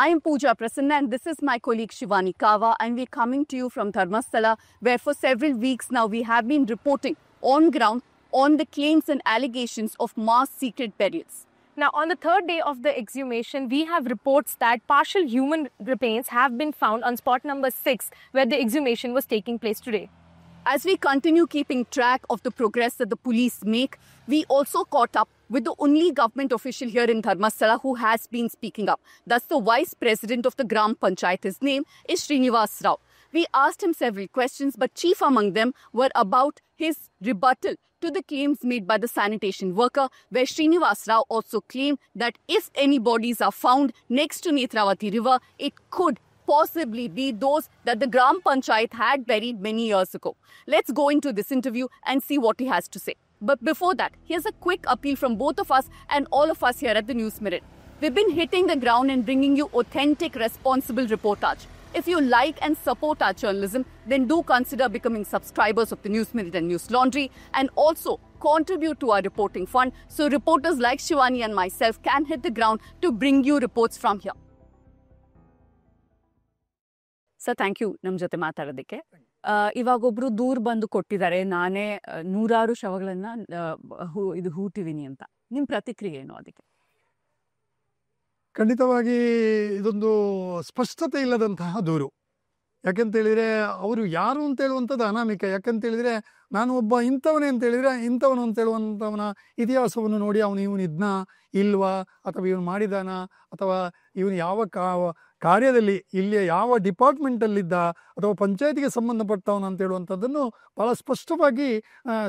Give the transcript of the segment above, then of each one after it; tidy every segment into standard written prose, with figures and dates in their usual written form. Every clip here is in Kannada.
I am Pooja Prasanna and this is my colleague Shivani Kawa, and we're coming to you from Dharmasthala, where for several weeks now we have been reporting on ground on the claims and allegations of mass secret burials. Now, on the third day of the exhumation, we have reports that partial human remains have been found on spot number 6, where the exhumation was taking place today. As we continue keeping track of the progress that the police make, we also caught up with the only government official here in Dharmasthala who has been speaking up. That's the Vice President of the Gram Panchayat. His name is Srinivas Rao. We asked him several questions, but chief among them were about his rebuttal to the claims made by the sanitation worker, where Srinivas Rao also claimed that if any bodies are found next to Netravati River, it could possibly be those that the Gram Panchayat had buried many years ago. Let's go into this interview and see what he has to say. But before that, here's a quick appeal from both of us and all of us here at the News Minute. We've been hitting the ground and bringing you authentic, responsible reportage. If you like and support our journalism, then do consider becoming subscribers of the News Minute and News Laundry, and also contribute to our reporting fund so reporters like Shivani and myself can hit the ground to bring you reports from here. Sir, thank you ನಮ್ಮ ಜೊತೆ ಮಾತಾಡೋದಕ್ಕೆ. ಇವಾಗೊಬ್ರು ದೂರ ಬಂದು ಕೊಟ್ಟಿದ್ದಾರೆ, ನಾನೇ ನೂರಾರು ಶವಗಳನ್ನ ಇದು ಹೂಟಿದ್ದೀನಿ ಅಂತ. ನಿಮ್ಮ ಪ್ರತಿಕ್ರಿಯೆ ಏನು ಅದಕ್ಕೆ? ಖಂಡಿತವಾಗಿ ಇದೊಂದು ಸ್ಪಷ್ಟತೆ ಇಲ್ಲದಂತಹ ದೂರು. ಯಾಕೆಂತೇಳಿದರೆ ಅವರು ಯಾರು ಅಂತ ಹೇಳುವಂಥದ್ದು ಅನಾಮಿಕ. ಯಾಕಂತೇಳಿದರೆ ನಾನು ಒಬ್ಬ ಇಂಥವನೇ ಅಂತೇಳಿದರೆ ಇಂಥವನು ಅಂತ ಹೇಳುವಂಥವನ ಇತಿಹಾಸವನ್ನು ನೋಡಿ ಇವನು ಇದ್ನಾ ಇಲ್ವಾ, ಅಥವಾ ಇವನು ಮಾಡಿದಾನ, ಅಥವಾ ಇವನು ಯಾವ ಕಾರ್ಯದಲ್ಲಿ ಇಲ್ಲಿಯ ಯಾವ ಡಿಪಾರ್ಟ್ಮೆಂಟಲ್ಲಿದ್ದ, ಅಥವಾ ಪಂಚಾಯತಿಗೆ ಸಂಬಂಧಪಟ್ಟವನು ಅಂತ ಹೇಳುವಂಥದ್ದನ್ನು ಭಾಳ ಸ್ಪಷ್ಟವಾಗಿ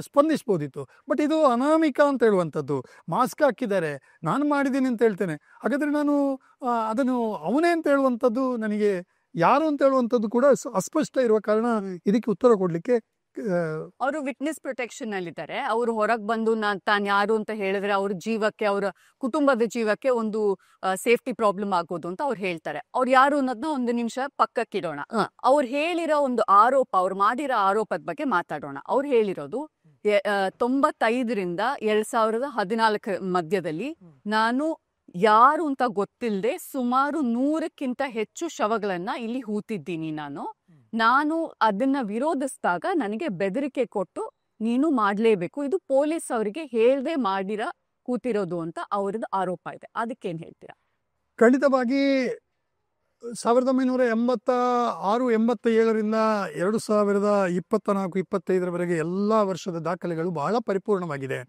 ಸ್ಪಂದಿಸ್ಬೋದಿತ್ತು. ಬಟ್ ಇದು ಅನಾಮಿಕ ಅಂತ ಹೇಳುವಂಥದ್ದು. ಮಾಸ್ಕ್ ಹಾಕಿದ್ದಾರೆ, ನಾನು ಮಾಡಿದ್ದೀನಿ ಅಂತ ಹೇಳ್ತೇನೆ. ಹಾಗಾದರೆ ನಾನು ಅದನ್ನು ಅವನೇ ಅಂತ ಹೇಳುವಂಥದ್ದು, ನನಗೆ ಯಾರು ಅಂತ ಹೇಳುವಂಥದ್ದು ಕೂಡ ಅಸ್ಪಷ್ಟ ಇರುವ ಕಾರಣ ಇದಕ್ಕೆ ಉತ್ತರ ಕೊಡಲಿಕ್ಕೆ ಅವರು ವಿಟ್ನೆಸ್ ಪ್ರೊಟೆಕ್ಷನ್ ನಲ್ಲಿದ್ದಾರೆ. ಅವರು ಹೊರಗೆ ಬಂದು ತಾನು ಯಾರು ಅಂತ ಹೇಳಿದ್ರೆ ಅವ್ರ ಜೀವಕ್ಕೆ, ಅವರ ಕುಟುಂಬದ ಜೀವಕ್ಕೆ ಒಂದು ಸೇಫ್ಟಿ ಪ್ರಾಬ್ಲಮ್ ಆಗೋದು ಅಂತ ಅವ್ರು ಹೇಳ್ತಾರೆ. ಅವ್ರು ಯಾರು ಅನ್ನೋದನ್ನ ಒಂದು ನಿಮಿಷ ಪಕ್ಕಕ್ಕಿಡೋಣ. ಅವ್ರು ಹೇಳಿರೋ ಒಂದು ಆರೋಪ, ಅವ್ರು ಮಾಡಿರೋ ಆರೋಪದ ಬಗ್ಗೆ ಮಾತಾಡೋಣ. ಅವ್ರು ಹೇಳಿರೋದು 95ರಿಂದ 2014 ಮಧ್ಯದಲ್ಲಿ ನಾನು ಯಾರು ಅಂತ ಗೊತ್ತಿಲ್ಲದೆ ಸುಮಾರು 100ಕ್ಕಿಂತ ಹೆಚ್ಚು ಶವಗಳನ್ನ ಇಲ್ಲಿ ಹೂತಿದ್ದೀನಿ. ನಾನು ಅದನ್ನ ವಿರೋಧಿಸಿದಾಗ ನನಗೆ ಬೆದರಿಕೆ ಕೊಟ್ಟು ನೀನು ಮಾಡ್ಲೇಬೇಕು, ಇದು ಪೊಲೀಸ್ ಅವರಿಗೆ ಹೇಳ್ದೆ ಕೂತಿರೋದು ಅಂತ ಅವ್ರದ್ದು ಆರೋಪ ಇದೆ. ಅದಕ್ಕೇನು ಹೇಳ್ತೀರಾ? ಖಂಡಿತವಾಗಿ 1986-87ರಿಂದ 2024-25ರವರೆಗೆ ಎಲ್ಲ ವರ್ಷದ ದಾಖಲೆಗಳು ಬಹಳ ಪರಿಪೂರ್ಣವಾಗಿದೆ.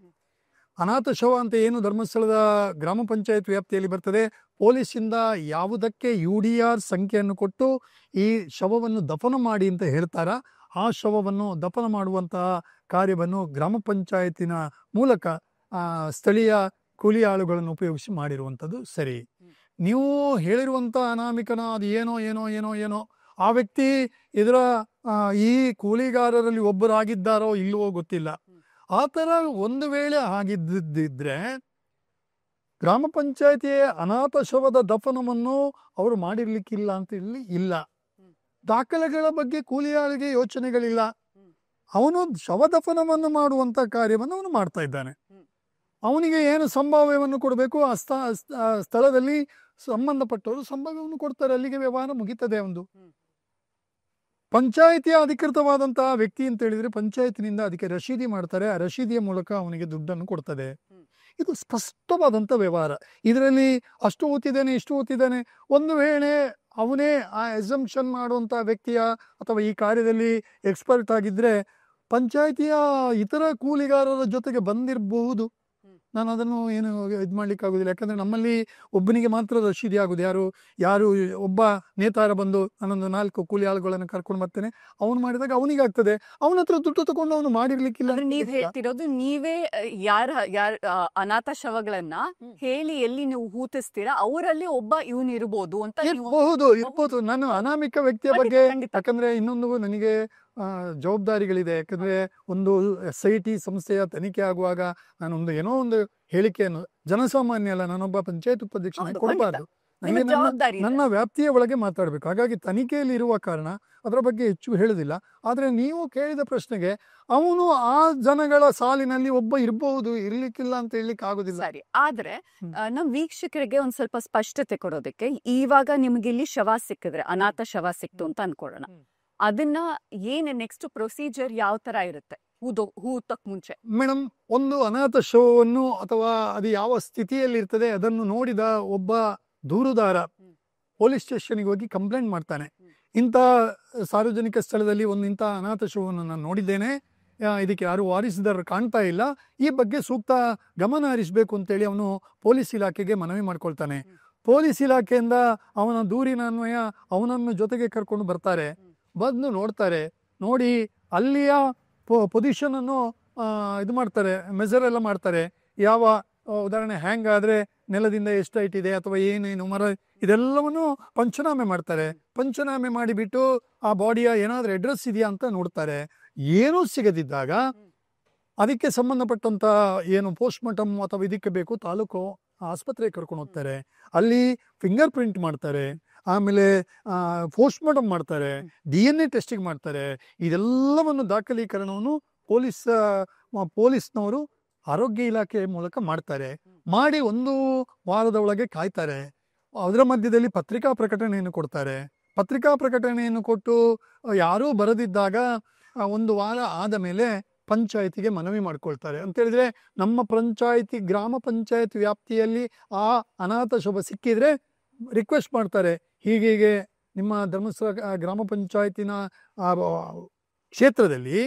ಅನಾಥ ಶವ ಅಂತ ಏನು ಧರ್ಮಸ್ಥಳದ ಗ್ರಾಮ ಪಂಚಾಯತ್ ವ್ಯಾಪ್ತಿಯಲ್ಲಿ ಬರ್ತದೆ, ಪೊಲೀಸಿಂದ ಯಾವುದಕ್ಕೆ UDR ಸಂಖ್ಯೆಯನ್ನು ಕೊಟ್ಟು ಈ ಶವವನ್ನು ದಫನ ಮಾಡಿ ಅಂತ ಹೇಳ್ತಾರ, ಆ ಶವವನ್ನು ದಫನ ಮಾಡುವಂತಹ ಕಾರ್ಯವನ್ನು ಗ್ರಾಮ ಪಂಚಾಯತಿನ ಮೂಲಕ ಸ್ಥಳೀಯ ಕೂಲಿ ಆಳುಗಳನ್ನು ಉಪಯೋಗಿಸಿ ಮಾಡಿರುವಂಥದ್ದು ಸರಿ. ನೀವು ಹೇಳಿರುವಂಥ ಅನಾಮಿಕನ ಅದು ಏನೋ ಏನೋ ಏನೋ ಏನೋ ಆ ವ್ಯಕ್ತಿ ಇದರ ಈ ಕೂಲಿಗಾರರಲ್ಲಿ ಒಬ್ಬರಾಗಿದ್ದಾರೋ ಇಲ್ಲವೋ ಗೊತ್ತಿಲ್ಲ. ಆ ಥರ ಒಂದು ವೇಳೆ ಆಗಿದ್ದಿದ್ರೆ ಗ್ರಾಮ ಪಂಚಾಯತಿಯ ಅನಾಥ ಶವದ ದಫನವನ್ನು ಅವರು ಮಾಡಿರ್ಲಿಕ್ಕಿಲ್ಲ ಅಂತ ಹೇಳಿ ಇಲ್ಲ. ದಾಖಲೆಗಳ ಬಗ್ಗೆ ಕೂಲಿಯಾಳಿಗೆ ಯೋಚನೆಗಳಿಲ್ಲ. ಅವನು ಶವ ದಫನವನ್ನು ಮಾಡುವಂಥ ಕಾರ್ಯವನ್ನು ಅವನು ಮಾಡ್ತಾ ಇದ್ದಾನೆ. ಅವನಿಗೆ ಏನು ಸಂಭಾವ್ಯವನ್ನು ಕೊಡಬೇಕು ಆ ಸ್ಥಳದಲ್ಲಿ ಸಂಬಂಧಪಟ್ಟವರು ಸಂಭಾವ್ಯವನ್ನು ಕೊಡ್ತಾರೆ, ಅಲ್ಲಿಗೆ ವ್ಯವಹಾರ ಮುಗಿತದೆ. ಒಂದು ಪಂಚಾಯಿತಿಯ ಅಧಿಕೃತವಾದಂತಹ ವ್ಯಕ್ತಿ ಅಂತ ಹೇಳಿದ್ರೆ ಪಂಚಾಯತಿನಿಂದ ಅದಕ್ಕೆ ರಶೀದಿ ಮಾಡ್ತಾರೆ, ಆ ರಶೀದಿಯ ಮೂಲಕ ಅವನಿಗೆ ದುಡ್ಡನ್ನು ಕೊಡ್ತದೆ. ಇದು ಸ್ಪಷ್ಟವಾದಂಥ ವ್ಯವಹಾರ. ಇದರಲ್ಲಿ ಅಷ್ಟು ಓದ್ತಿದ್ದಾನೆ ಇಷ್ಟು ಓದ್ತಿದ್ದಾನೆ, ಒಂದು ವೇಳೆ ಅವನೇ ಆ ಎಸಂಪ್ಷನ್ ಮಾಡುವಂಥ ವ್ಯಕ್ತಿಯ ಅಥವಾ ಈ ಕಾರ್ಯದಲ್ಲಿ ಎಕ್ಸ್ಪರ್ಟ್ ಆಗಿದ್ರೆ ಪಂಚಾಯಿತಿಯ ಇತರ ಕೂಲಿಗಾರರ ಜೊತೆಗೆ ಬಂದಿರಬಹುದು. ನಾನು ಅದನ್ನು ಏನು ಇದು ಮಾಡ್ಲಿಕ್ಕೆ ಆಗೋದಿಲ್ಲ. ಯಾಕಂದರೆ ನಮ್ಮಲ್ಲಿ ಒಬ್ಬನಿಗೆ ಮಾತ್ರ ರಶೀದಿ ಆಗೋದು. ಯಾರು ಒಬ್ಬ ನೇತಾರ ಬಂದು ನಾನೊಂದು 4 ಕೂಲಿ ಆಳುಗಳನ್ನು ಕರ್ಕೊಂಡು ಬರ್ತೇನೆ, ಅವನು ಮಾಡಿದಾಗ ಅವನಿಗೆ ಆಗ್ತದೆ, ಅವನ ಹತ್ರ ದುಡ್ಡು ತಗೊಂಡು ಅವನು ಮಾಡಿರ್ಲಿಕ್ಕಿಲ್ಲ. ನೀವ್ ಹೇಳ್ತಿರೋದು ನೀವೇ ಯಾರ ಅನಾಥ ಶವಗಳನ್ನ ಹೇಳಿ ಎಲ್ಲಿ ನೀವು ಹೂತಿಸ್ತೀರಾ ಅವರಲ್ಲಿ ಒಬ್ಬ ಇವನು ಇರ್ಬೋದು ಅಂತ. ಇರ್ಬೋದು. ನಾನು ಅನಾಮಿಕ ವ್ಯಕ್ತಿಯ ಬಗ್ಗೆ, ಯಾಕಂದ್ರೆ ಇನ್ನೊಂದು ನನಗೆ ಜವಾಬ್ದಾರಿಗಳಿದೆ. ಯಾಕಂದ್ರೆ ಒಂದು SIT ಸಂಸ್ಥೆಯ ತನಿಖೆ ಆಗುವಾಗ ನಾನೊಂದು ಏನೋ ಒಂದು ಹೇಳಿಕೆಯನ್ನು ಜನಸಾಮಾನ್ಯ ಅಲ್ಲ, ನಾನೊಬ್ಬ ಪಂಚಾಯತ್ ಉಪಾಧ್ಯಕ್ಷ ಕೊಡಬಾರ್ದು. ನನಗೆ ಜವಾಬ್ದಾರಿ ಇದೆ. ನನ್ನ ವ್ಯಾಪ್ತಿಯ ಒಳಗೆ ಮಾತಾಡಬೇಕು. ಹಾಗಾಗಿ ತನಿಖೆಯಲ್ಲಿ ಇರುವ ಕಾರಣ ಅದರ ಬಗ್ಗೆ ಹೆಚ್ಚು ಹೇಳುದಿಲ್ಲ. ಆದ್ರೆ ನೀವು ಕೇಳಿದ ಪ್ರಶ್ನೆಗೆ ಅವನು ಆ ಜನಗಳ ಸಾಲಿನಲ್ಲಿ ಒಬ್ಬ ಇರಬಹುದು, ಇರ್ಲಿಕ್ಕಿಲ್ಲ ಅಂತ ಹೇಳಲಿಕ್ಕೆ ಆಗುದಿಲ್ಲ. ಸರಿ, ಆದ್ರೆ ನಮ್ ವೀಕ್ಷಕರಿಗೆ ಒಂದ್ ಸ್ವಲ್ಪ ಸ್ಪಷ್ಟತೆ ಕೊಡೋದಕ್ಕೆ, ಇವಾಗ ನಿಮ್ಗೆ ಇಲ್ಲಿ ಶವ ಸಿಕ್ಕಿದ್ರೆ, ಅನಾಥ ಶವ ಸಿಕ್ತು ಅಂತ ಅನ್ಕೊಳ್ಳೋಣ, ಅದನ್ನ ಏನ್ ನೆಕ್ಸ್ಟ್ ಪ್ರೊಸೀಜರ್ ಯಾವ ತರ ಇರುತ್ತೆ ಹೂತಕ್ ಮುಂಚೆ? ಮೇಡಮ್, ಒಂದು ಅನಾಥ ಶವವನ್ನು ಅಥವಾ ಅದು ಯಾವ ಸ್ಥಿತಿಯಲ್ಲಿ ಇರ್ತದೆ ಅದನ್ನು ನೋಡಿದ ಒಬ್ಬ ದೂರುದಾರ ಪೊಲೀಸ್ ಸ್ಟೇಷನ್ಗೆ ಹೋಗಿ ಕಂಪ್ಲೇಂಟ್ ಮಾಡ್ತಾನೆ. ಇಂಥ ಸಾರ್ವಜನಿಕ ಸ್ಥಳದಲ್ಲಿ ಇಂಥ ಅನಾಥ ಶವವನ್ನು ನಾನು ನೋಡಿದ್ದೇನೆ, ಇದಕ್ಕೆ ಯಾರು ವಾರಿಸಿದಾರರು ಕಾಣ್ತಾ ಇಲ್ಲ, ಈ ಬಗ್ಗೆ ಸೂಕ್ತ ಗಮನ ಹರಿಸಬೇಕು ಅಂತೇಳಿ ಅವನು ಪೊಲೀಸ್ ಇಲಾಖೆಗೆ ಮನವಿ ಮಾಡ್ಕೊಳ್ತಾನೆ. ಪೊಲೀಸ್ ಇಲಾಖೆಯಿಂದ ಅವನ ದೂರಿನ ಅನ್ವಯ ಅವನನ್ನು ಜೊತೆಗೆ ಕರ್ಕೊಂಡು ಬರ್ತಾರೆ. ಬಂದು ನೋಡ್ತಾರೆ, ನೋಡಿ ಅಲ್ಲಿಯ ಪೊಸಿಷನ್ ಅನ್ನು ಇದು ಮಾಡ್ತಾರೆ, ಮೆಜರ್ ಎಲ್ಲ ಮಾಡ್ತಾರೆ. ಯಾವ ಉದಾಹರಣೆ ಹ್ಯಾಂಗ್ ಆದ್ರೆ ನೆಲದಿಂದ ಎಷ್ಟು ಹೈಟ್ ಇದೆ ಅಥವಾ ಏನೇನು ಮರ, ಇದೆಲ್ಲವನ್ನು ಪಂಚನಾಮೆ ಮಾಡ್ತಾರೆ. ಪಂಚನಾಮೆ ಮಾಡಿಬಿಟ್ಟು ಆ ಬಾಡಿಯ ಏನಾದ್ರೂ ಅಡ್ರೆಸ್ ಇದೆಯಾ ಅಂತ ನೋಡ್ತಾರೆ. ಏನೂ ಸಿಗದಿದ್ದಾಗ ಅದಕ್ಕೆ ಸಂಬಂಧಪಟ್ಟಂತ ಏನು ಪೋಸ್ಟ್ ಮಾರ್ಟಮ್ ಅಥವಾ ಇದಕ್ಕೆ ಬೇಕು ತಾಲೂಕು ಆಸ್ಪತ್ರೆಗೆ ಕರ್ಕೊಂಡು ಹೋಗ್ತಾರೆ. ಅಲ್ಲಿ ಫಿಂಗರ್ ಪ್ರಿಂಟ್ ಮಾಡ್ತಾರೆ, ಆಮೇಲೆ ಪೋಸ್ಟ್ ಮಾರ್ಟಮ್ ಮಾಡ್ತಾರೆ, DNA ಟೆಸ್ಟಿಂಗ್ ಮಾಡ್ತಾರೆ. ಇದೆಲ್ಲವನ್ನು ದಾಖಲೀಕರಣವನ್ನು ಪೊಲೀಸ್ನವರು ಆರೋಗ್ಯ ಇಲಾಖೆ ಮೂಲಕ ಮಾಡ್ತಾರೆ. ಮಾಡಿ 1 ವಾರದ ಒಳಗೆ ಕಾಯ್ತಾರೆ. ಅದರ ಮಧ್ಯದಲ್ಲಿ ಪತ್ರಿಕಾ ಪ್ರಕಟಣೆಯನ್ನು ಕೊಡ್ತಾರೆ. ಪತ್ರಿಕಾ ಪ್ರಕಟಣೆಯನ್ನು ಕೊಟ್ಟು ಯಾರೂ ಬರದಿದ್ದಾಗ 1 ವಾರ ಆದ ಮೇಲೆ ಪಂಚಾಯತಿಗೆ ಮನವಿ ಮಾಡ್ಕೊಳ್ತಾರೆ. ಅಂತ ಹೇಳಿದ್ರೆ ನಮ್ಮ ಪಂಚಾಯತಿ ಗ್ರಾಮ ಪಂಚಾಯತ್ ವ್ಯಾಪ್ತಿಯಲ್ಲಿ ಆ ಅನಾಥ ಶವ ಸಿಕ್ಕಿದ್ರೆ ರಿಕ್ವೆಸ್ಟ್ ಮಾಡ್ತಾರೆ, ಹೀಗೆ ನಿಮ್ಮ ಧರ್ಮಸ್ಥಳ ಗ್ರಾಮ ಪಂಚಾಯತಿನ ಕ್ಷೇತ್ರದಲ್ಲಿ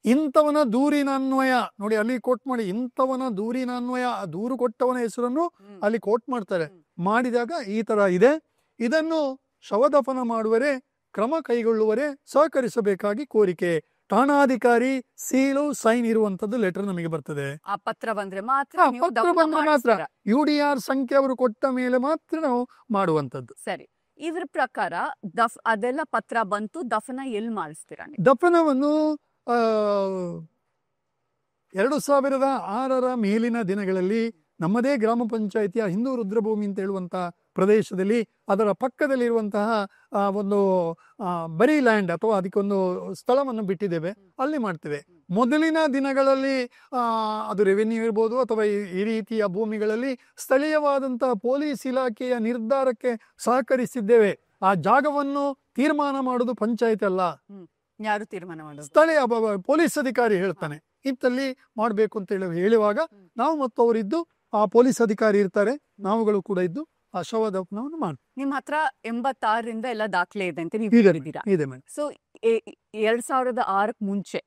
ಇಂಥವನ ದೂರಿನ ಅನ್ವಯ, ನೋಡಿ ಅಲ್ಲಿ ಕೋಟ್ ಮಾಡಿ, ಇಂಥವನ ದೂರಿನ ಅನ್ವಯ, ದೂರು ಕೊಟ್ಟವನ ಹೆಸರನ್ನು ಅಲ್ಲಿ ಕೋಟ್ ಮಾಡ್ತಾರೆ. ಮಾಡಿದಾಗ ಈ ತರ ಇದೆ, ಇದನ್ನು ಶವದಫನ ಮಾಡುವರೆ ಕ್ರಮ ಕೈಗೊಳ್ಳುವರೆ ಸಹಕರಿಸಬೇಕಾಗಿ ಕೋರಿಕೆ. ಠಾಣಾಧಿಕಾರಿ ಸೀಲು ಸೈನ್ ಇರುವಂತದ್ದು ಲೆಟರ್ ನಮಗೆ ಬರ್ತದೆ. ಆ ಪತ್ರ ಬಂದ್ರೆ ಮಾತ್ರ ನೀವು ಪತ್ರ ದಫನ ಬಂದ್ರೆ ಮಾತ್ರ, ಮಾಡಿಸ್ತೀರಾ? UDR ಸಂಖ್ಯೆ ಅವರು ಕೊಟ್ಟ ಮೇಲೆ ಮಾತ್ರ ನಾವು ಮಾಡುವಂತದ್ದು. ಸರಿ, ಇದ್ರ ಪ್ರಕಾರ ಅದೆಲ್ಲ ಪತ್ರ ಬಂತು, ದಫನ ಎಲ್ಲಿ ಮಾಡಿಸ್ತೀರಾ ನೀವು? ದಫನವನ್ನು 2006ರ ಮೇಲಿನ ದಿನಗಳಲ್ಲಿ ನಮ್ಮದೇ ಗ್ರಾಮ ಪಂಚಾಯಿತಿಯ ಹಿಂದೂ ರುದ್ರಭೂಮಿ ಅಂತ ಹೇಳುವಂತ ಪ್ರದೇಶದಲ್ಲಿ ಅದರ ಪಕ್ಕದಲ್ಲಿರುವಂತಹ ಒಂದು ಬರೀ ಲ್ಯಾಂಡ್ ಅಥವಾ ಅದಕ್ಕೊಂದು ಸ್ಥಳವನ್ನು ಬಿಟ್ಟಿದ್ದೇವೆ, ಅಲ್ಲಿ ಮಾಡ್ತೇವೆ. ಮೊದಲಿನ ದಿನಗಳಲ್ಲಿ ಅದು ರೆವೆನ್ಯೂ ಇರ್ಬೋದು ಅಥವಾ ಈ ರೀತಿಯ ಭೂಮಿಗಳಲ್ಲಿ ಸ್ಥಳೀಯವಾದಂತಹ ಪೊಲೀಸ್ ಇಲಾಖೆಯ ನಿರ್ಧಾರಕ್ಕೆ ಸಹಕರಿಸಿದ್ದೇವೆ. ಆ ಜಾಗವನ್ನು ತೀರ್ಮಾನ ಮಾಡೋದು ಪಂಚಾಯತ್ ಅಲ್ಲ, ಯಾರು ತೀರ್ಮಾನ ಮಾಡೋದು? ಸ್ಥಳೀಯ ಪೊಲೀಸ್ ಅಧಿಕಾರಿ ಹೇಳ್ತಾನೆ, ಇಂತಲ್ಲಿ ಮಾಡ್ಬೇಕು ಅಂತ ಹೇಳುವಾಗ ನಾವು ಮತ್ತು ಅವರಿದ್ದು, ಆ ಪೊಲೀಸ್ ಅಧಿಕಾರಿ ಇರ್ತಾರೆ, ನಾವುಗಳು ಕೂಡ ಇದ್ದು ಆ ಶವ ದಫನವನ್ನು ಮಾಡ್ತೀವಿ. ನಿಮ್ ಹತ್ರ 86ರಿಂದ ಎಲ್ಲ ದಾಖಲೆ ಇದೆ ಅಂತ ನೀವು ಇದೆ ಹೇಳಿದ್ದೀರಾ. ಇದೆ ಮೇಡಮ್. ಸೊ 2006 ಮುಂಚೆ,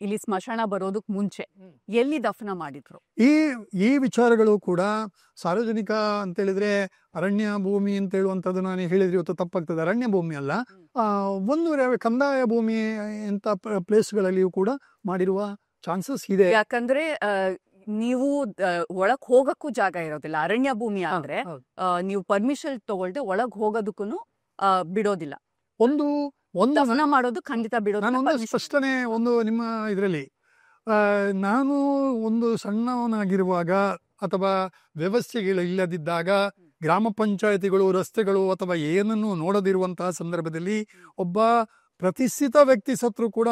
ಇಲ್ಲಿ ಸ್ಮಶಾನ ಬರೋದಕ್ ಮುಂಚೆ ಎಲ್ಲಿ ದಫನ ಮಾಡಿದ್ರು? ಈ ವಿಚಾರಗಳು ಕೂಡ ಸಾರ್ವಜನಿಕ ಅಂತ ಹೇಳಿದ್ರೆ ಅರಣ್ಯ ಭೂಮಿ ಅಂತ ಹೇಳುವಂಥದ್ದು ನಾನು ಹೇಳಿದ್ರೆ ಇವತ್ತು ತಪ್ಪಾಗ್ತದೆ. ಅರಣ್ಯ ಭೂಮಿ ಅಲ್ಲ, ಒಂದು ಕಂದಾಯ ಭೂಮಿ ಅಂತ ಪ್ಲೇಸ್ಗಳಲ್ಲಿಯೂ ಕೂಡ ಮಾಡಿರುವ ಚಾನ್ಸಸ್ ಇದೆ. ಯಾಕಂದ್ರೆ ನೀವು ಒಳಗ್ ಹೋಗಕ್ಕೂ ಜಾಗ ಇರೋದಿಲ್ಲ. ಅರಣ್ಯ ಭೂಮಿ ಆದ್ರೆ ನೀವು ಪರ್ಮಿಷನ್ ತಗೊಳ್ದೆ ಒಳಗ್ ಹೋಗೋದಕ್ಕೂ ಬಿಡೋದಿಲ್ಲ. ಒಂದು ದಫನ ಮಾಡೋದು ಖಂಡಿತ ಬಿಡೋದಿಲ್ಲ. ನಾನೊಂದು ಸ್ಪಷ್ಟನೆ, ನಿಮ್ಮ ಇದರಲ್ಲಿ ನಾನು ಒಂದು ಸಣ್ಣವನಾಗಿರುವಾಗ ಅಥವಾ ವ್ಯವಸ್ಥೆಗಳು ಇಲ್ಲದಿದ್ದಾಗ ಗ್ರಾಮ ಪಂಚಾಯತಿಗಳು ರಸ್ತೆಗಳು ಅಥವಾ ಏನನ್ನು ನೋಡದಿರುವಂತಹ ಸಂದರ್ಭದಲ್ಲಿ ಒಬ್ಬ ಪ್ರತಿಷ್ಠಿತ ವ್ಯಕ್ತಿ ಸತ್ರು ಕೂಡ